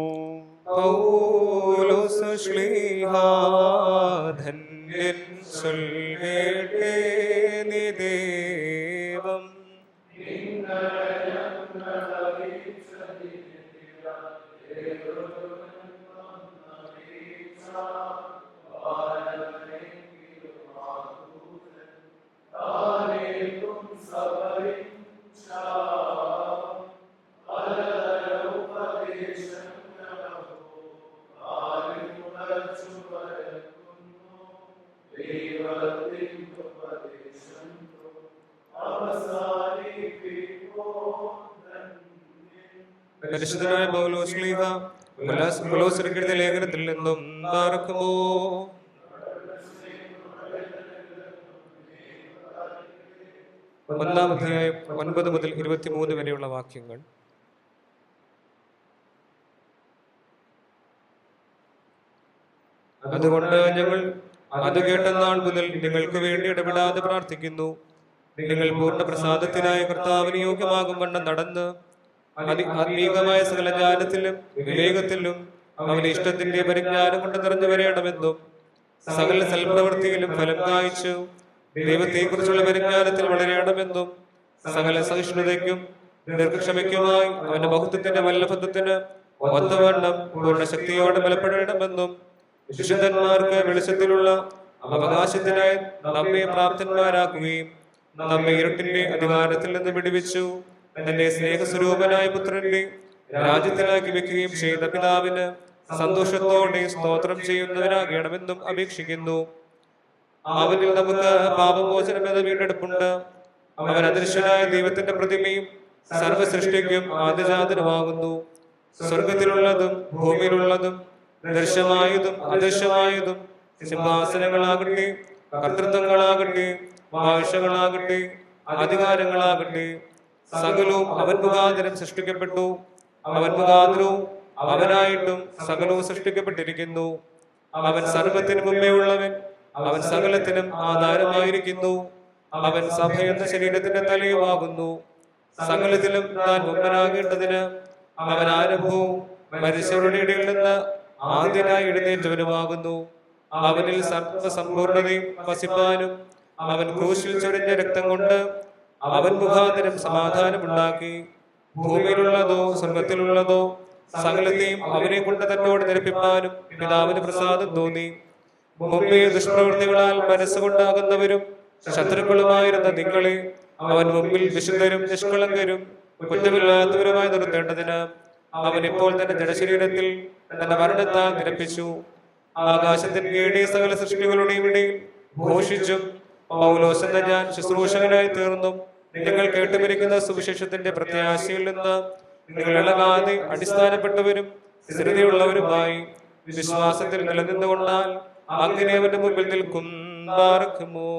G: പൗലോസ് ശ്ലീഹാ ധന്യൻ ചൊൽകേട്ടേ നീ ദേവം. പരിശുദ്ധനായ പൗലോസ് ശ്ലീഹ കൊലോസ്യർക്കെഴുതിയ ലേഖനത്തിൽ നിന്നും പാർക്കുമോ. ഒന്നാം അധ്യായം 9 മുതൽ 23 വരെയുള്ള വാക്യങ്ങൾ. അതുകൊണ്ട് ഞങ്ങൾ അത് കേട്ട നാൾ മുതൽ നിങ്ങൾക്ക് വേണ്ടി ഇടപെടാതെ പ്രാർത്ഥിക്കുന്നു. നിങ്ങൾ പൂർണ്ണ പ്രസാദത്തിനായ കർത്താവിന് യോഗ്യമാകും വണ്ണം നടന്ന് ആത്മീകമായ സകല ജ്ഞാനത്തിലും വിവേകത്തിലും അവന്റെ ഇഷ്ടത്തിന്റെ പരിജ്ഞാനം കൊണ്ട് നിറഞ്ഞു വരേണമെന്നും സകല സൽപ്രവൃത്തിയിലും ഫലം കായ്ച്ചു ദൈവത്തെക്കുറിച്ചുള്ള പരിജ്ഞാനത്തിൽ വളരേണമെന്നും സകല സഹിഷ്ണുതയ്ക്കും ദീർഘക്ഷമയ്ക്കുമായി അവന്റെ മഹത്വത്തിന്റെ വല്ലഭത്വത്തിന് ഒത്തവണ്ണം പൂർണ്ണ ശക്തിയോടെ ബലപ്പെടണമെന്നും വിശുദ്ധന്മാർക്ക് വെളിച്ചത്തിലുള്ള അവകാശത്തിനായി നമ്മെ പ്രാപ്തന്മാരാക്കുകയും നമ്മെ ഇരുട്ടിന്റെ അധികാരത്തിൽ നിന്ന് വിടുവിച്ചു തന്റെ സ്നേഹസ്വരൂപനായ പുത്രന്റെ രാജ്യത്തിലാക്കി വെക്കുകയും ചെയ്ത പിതാവിന് സന്തോഷത്തോടെ സ്തോത്രം ചെയ്യുന്നവരാകണമെന്നും അപേക്ഷിക്കുന്നു. അവനിൽ നമുക്ക് പാപമോചനം എന്ന വീണ്ടെടുപ്പുണ്ട്. അവൻ അദൃശ്യനായ ദൈവത്തിന്റെ പ്രതിമയും സർവസൃഷ്ടിക്കും ആദ്യജാതനുമാകുന്നു. സ്വർഗത്തിലുള്ളതും ഭൂമിയിലുള്ളതും ദൃശ്യമായതും അദൃശ്യമായതും സിംഹാസനങ്ങളാകട്ടെ, കർത്തൃത്വങ്ങളാകട്ടെ, ഭാഷകളാകട്ടെ, അധികാരങ്ങളാകട്ടെ, സകലവും അവൻ മുഖാന്തരം സൃഷ്ടിക്കപ്പെട്ടു. അവൻ മുഖാന്തരവും അവനായിട്ടും സകലവും സൃഷ്ടിക്കപ്പെട്ടിരിക്കുന്നു. അവൻ സർവ്വത്തിനു മുമ്പേ ഉള്ളവൻ. അവൻ സകലത്തിനും ആധാരമായിരിക്കുന്നു. അവൻ സഭ എന്ന ശരീരത്തിന്റെ തലയുമാകുന്നു. സകലത്തിലും താൻ മുമ്പനാകേണ്ടതിന് അവൻ ആരംഭവും മനുഷ്യരുടെ ഇടയിൽ നിന്ന് ആദ്യനായി എഴുന്നേറ്റവനുമാകുന്നു. അവനിൽ സർവസമ്പൂർണതയും വസിപ്പാനും അവൻ ക്രൂശിൽ ചൊരിഞ്ഞ രക്തം കൊണ്ട് അവൻ മുഖാന്തരം സമാധാനമുണ്ടാക്കി. ഭൂമിയിലുള്ളതോ സ്വർഗത്തിലുള്ളതോ സകലത്തെയും അവനെ കൊണ്ട് തന്നോട് നിരപ്പിപ്പാനും പിതാവിന് പ്രസാദം തോന്നി. മുമ്പേ ദുഷ്പ്രവൃത്തികളാൽ മനസ്സുകൊണ്ടാകുന്നവരും ശത്രുക്കളുമായിരുന്ന നിങ്ങളെ അവൻ മുമ്പിൽ വിശുദ്ധരും നിഷ്കളങ്കരും കുറ്റമില്ലാത്തവരുമായി നിർത്തേണ്ടതിന് അവൻ ഇപ്പോൾ തന്റെ ജഡശരീരത്തിൽ തന്റെ മരണത്താൽ നിരപ്പിച്ചു. ആകാശത്തിന് കീഴെ സകല സൃഷ്ടികളുടെയും ഇടയിൽ ഘോഷിച്ചും പൗലോസ് എന്ന ഞാൻ ശുശ്രൂഷകനായി തീർന്നും നിങ്ങൾ കേട്ടുപിരിക്കുന്ന സുവിശേഷത്തിന്റെ പ്രത്യാശയിൽ നിന്ന് നിങ്ങൾ ഇളകാതെ അടിസ്ഥാനപ്പെട്ടവരും സ്ഥിരതയുള്ളവരുമായി വിശ്വാസത്തിൽ നിലനിന്നുകൊണ്ടാൽ അങ്ങനെ അവന്റെ മുമ്പിൽ നിൽക്കും. ബാറക്കുമോ.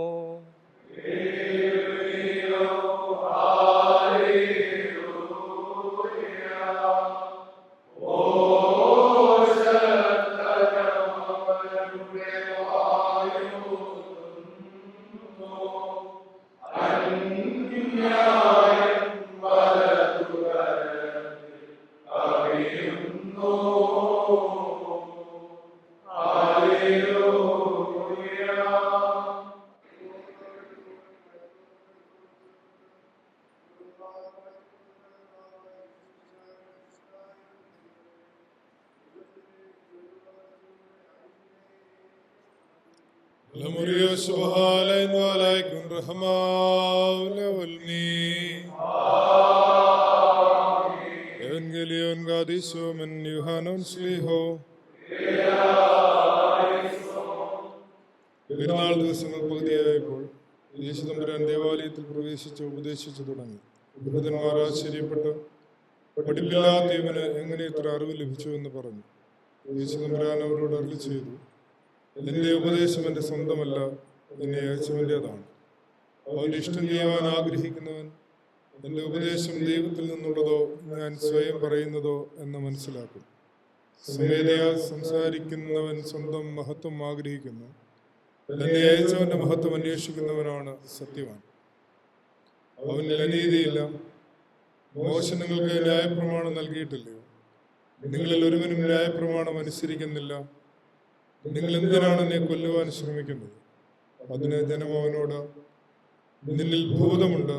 A: പെരുന്നാൾ ദിവസങ്ങൾ പകുതിയായപ്പോൾ യേശുദമ്പുരാൻ ദേവാലയത്തിൽ പ്രവേശിച്ച് ഉപദേശിച്ചു തുടങ്ങി. യഹൂദന്മാർ ആശ്ചര്യപ്പെട്ട് പഠിപ്പില്ലാത്ത ഇവന് എങ്ങനെ ഇത്ര അറിവ് ലഭിച്ചു എന്ന് പറഞ്ഞു. യേശുദമ്പുരാൻ അവരോട് അരുളി ചെയ്തു, എന്റെ ഉപദേശം എന്റെ സ്വന്തമല്ല, എന്നെ അയച്ചവന്റേതാണ്. അവന്റെ ഇഷ്ടം ചെയ്യുവാൻ ആഗ്രഹിക്കുന്നവൻ എന്റെ ഉപദേശം ദൈവത്തിൽ നിന്നുള്ളതോ ഞാൻ സ്വയം പറയുന്നതോ എന്ന് മനസ്സിലാക്കും. സ്വമേധയാ സംസാരിക്കുന്നവൻ സ്വന്തം മഹത്വം ആഗ്രഹിക്കുന്നു. എന്നെ അയച്ചവന്റെ മഹത്വം അന്വേഷിക്കുന്നവനാണ് സത്യവാൻ. അവനിൽ അനീതിയില്ല. മോശ നിങ്ങൾക്ക് ന്യായപ്രമാണം നൽകിയിട്ടില്ലയോ? നിങ്ങളിൽ ഒരുവനും ന്യായപ്രമാണം അനുസരിക്കുന്നില്ല. നിങ്ങൾ എന്തിനാണ് എന്നെ കൊല്ലുവാൻ ശ്രമിക്കുന്നത്? അതിന് ജനം അവനോട്, നിന്നിൽ ഭൂതമുണ്ട്,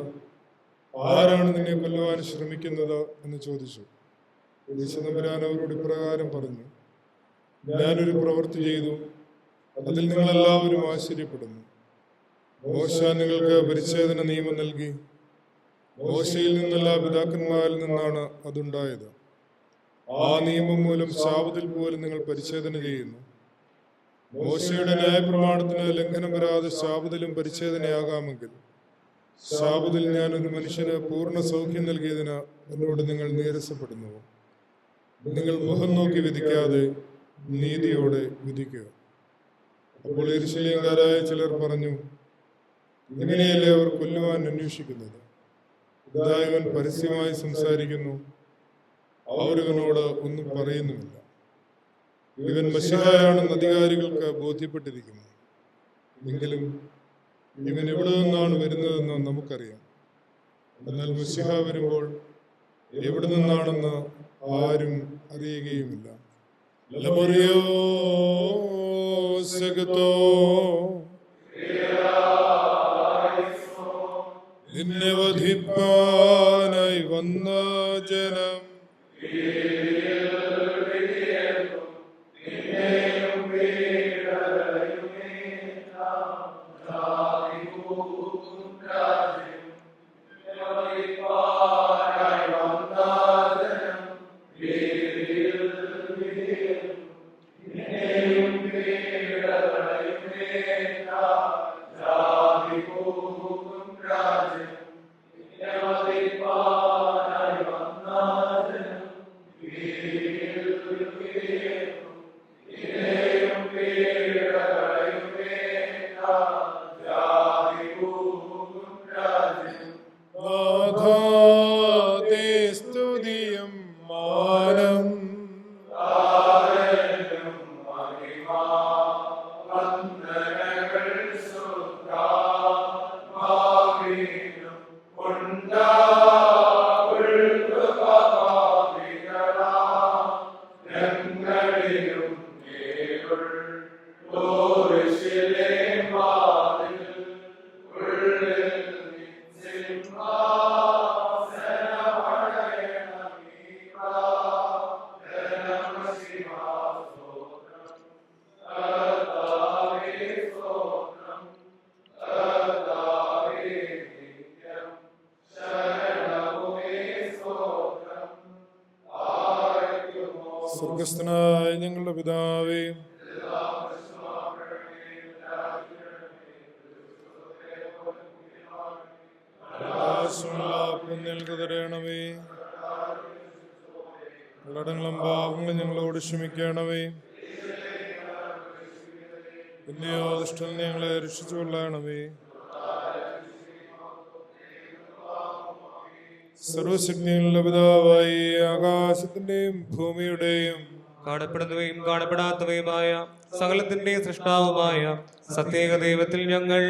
A: ആരാണ് നിന്നെ കൊല്ലുവാൻ ശ്രമിക്കുന്നത് എന്ന് ചോദിച്ചു. യേശുദമ്പുരാൻ അവരോട് ഇപ്രകാരം പറഞ്ഞു, ഞാനൊരു പ്രവൃത്തി ചെയ്തു, അതിൽ നിങ്ങളെല്ലാവരും ആശ്ചര്യപ്പെടുന്നു. മോശ നിങ്ങൾക്ക് പരിച്ഛേദന നിയമം നൽകി. മോശയിൽ നിന്നല്ല, പിതാക്കന്മാരിൽ നിന്നാണ് അതുണ്ടായത്. ആ നിയമം മൂലം ശാബത്തിൽ പോലും നിങ്ങൾ പരിച്ഛേദന ചെയ്യുന്നു. മോശയുടെ ന്യായപ്രമാണത്തിന് ലംഘനം വരാതെ ശാബത്തിലും പരിച്ഛേദനയാകാമെങ്കിൽ ശാബത്തിൽ ഞാനൊരു മനുഷ്യന് പൂർണ്ണ സൗഖ്യം നൽകിയതിന് എന്നോട് നിങ്ങൾ നീരസപ്പെടുന്നു. നിങ്ങൾ മുഖം നോക്കി വിധിക്കാതെ നീതിയോടെ വിധിക്കുക. അപ്പോൾ യെരൂശലേംകാരായ ചിലർ പറഞ്ഞു, ഇങ്ങനെയല്ലേ അവർ കൊല്ലുവാൻ അന്വേഷിക്കുന്നത്? ഇതാ ഇവൻ പരസ്യമായി സംസാരിക്കുന്നു, അവർ ഇവനോട് ഒന്നും പറയുന്നുമില്ല. ഇവൻ മശിഹായാണെന്ന് അധികാരികൾക്ക് ബോധ്യപ്പെട്ടിരിക്കുന്നു. എങ്കിലും ഇവൻ എവിടെ നിന്നാണ് വരുന്നതെന്ന് നമുക്കറിയാം. എന്നാൽ മശിഹ വരുമ്പോൾ എവിടെ നിന്നാണെന്ന് ആരും അറിയുകയുമില്ല. നിന്നെ വധിപ്പാനായി വന്ന ജനം സ്വർഗസ്ഥനായ ഞങ്ങളുടെ പിതാവേ, ആകാശമുള്ള പുണ്യങ്ങൾക്ക് തരയണമേ. കടങ്ങളും പാപങ്ങളും ഞങ്ങളോട് ക്ഷമിക്കണമേ. പിന്നെയോ ദുഷ്ടൻ ഞങ്ങളെ രക്ഷിച്ചു കൊള്ളണമേ. സർവശക്തിയുള്ള പിതാവായി ആകാശത്തിന്റെയും ഭൂമിയുടെയും
G: കാണപ്പെടുന്നവയും കാണപ്പെടാത്തവയുമായ സകലത്തിന്റെ സൃഷ്ടാവുമായ സത്യേക ദൈവത്തിൽ ഞങ്ങൾ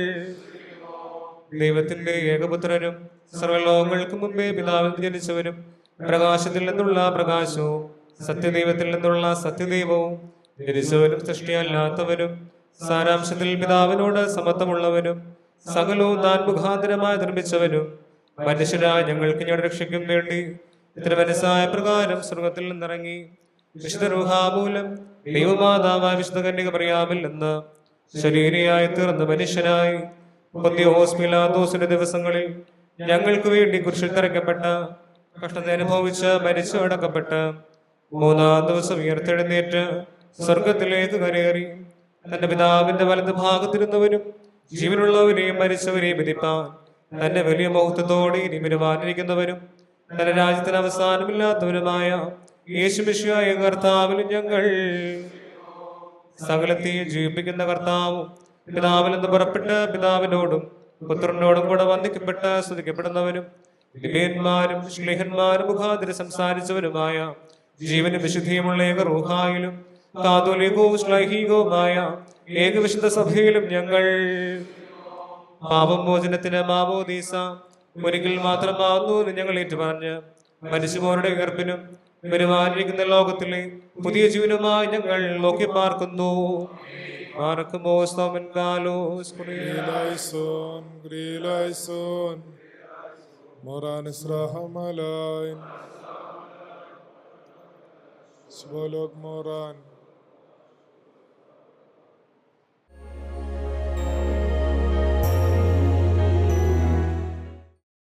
G: ദൈവത്തിന്റെ ഏകപുത്രനും സർവ്വലോകങ്ങൾക്ക് മുമ്പേ പിതാവിൽ ജനിച്ചവനും പ്രകാശത്തിൽ നിന്നുള്ള പ്രകാശവും സത്യദൈവത്തിൽ നിന്നുള്ള സത്യദൈവവും ജനിച്ചവനും സൃഷ്ടിയല്ലാത്തവനും സാരാംശത്തിൽ പിതാവിനോട് സമത്വമുള്ളവനും സകലവും താൻ മുഖാന്തരമായി നിർമ്മിച്ചവനും മനുഷ്യരായ ഞങ്ങൾക്ക് ഞങ്ങളുടെ രക്ഷയ്ക്കും വേണ്ടി തിരുമനസ്സായ പ്രകാരം സ്വർഗത്തിൽ നിന്നിറങ്ങി വിശുദ്ധ രൂഹാമൂലം ദൈവമാതാവായ വിശുദ്ധ കന്യക മറിയാമിൽ നിന്ന് ശരീരയായി തീർന്ന മനുഷ്യനായി പൊന്തിയോസ് പീലാത്തോസിന്റെ ദിവസങ്ങളിൽ ഞങ്ങൾക്ക് വേണ്ടി കുരിശിൽ തറയ്ക്കപ്പെട്ട കഷ്ടത അനുഭവിച്ച് മരിച്ചു അടക്കപ്പെട്ട് മൂന്നാം ദിവസം ഉയർത്തെഴുന്നേറ്റ് സ്വർഗത്തിലേക്ക് കരയേറി തന്റെ പിതാവിന്റെ വലത് ഭാഗത്തിരുന്നവനും ജീവനുള്ളവരെയും മരിച്ചവരെയും വിധിപ്പാൻ തന്റെ വലിയ മഹത്വത്തോടെ ഇനി വരുവാനിരിക്കുന്നവരും തന്റെ രാജ്യത്തിന് അവസാനമില്ലാത്തവരുമായ യേശുമിശിഹായ കർത്താവിൽ ഞങ്ങൾ സകലത്തെയും ജീവിപ്പിക്കുന്ന കർത്താവും പിതാവിൽ നിന്ന് പുറപ്പെട്ട് പിതാവിനോടും പുത്രനോടും കൂടെ വന്ദിക്കപ്പെട്ട് സ്തുതിക്കപ്പെടുന്നവരും ദിവ്യന്മാരും ശ്ലീഹന്മാരും മുഖാന്തരം സംസാരിച്ചവരുമായ ജീവനും വിശുദ്ധിയുമുള്ള ഏക റൂഹായിലും കാതോലികവും ശ്ലൈഹികവുമായ ഏകവിശുദ്ധ സഭയിലും ഞങ്ങൾ പാപം മോചനത്തിന് മാമോദീസ ഒരിക്കൽ മാത്രമാകുന്നു എന്ന് ഞങ്ങൾ ഏറ്റുപറഞ്ഞ് മരിച്ചുപോരുടെ ഉയർപ്പിനും വരുവാനിരിക്കുന്ന ലോകത്തിലെ പുതിയ ജീവനുമായി ഞങ്ങൾ നോക്കി പാർക്കുന്നു.
A: മോറാൻ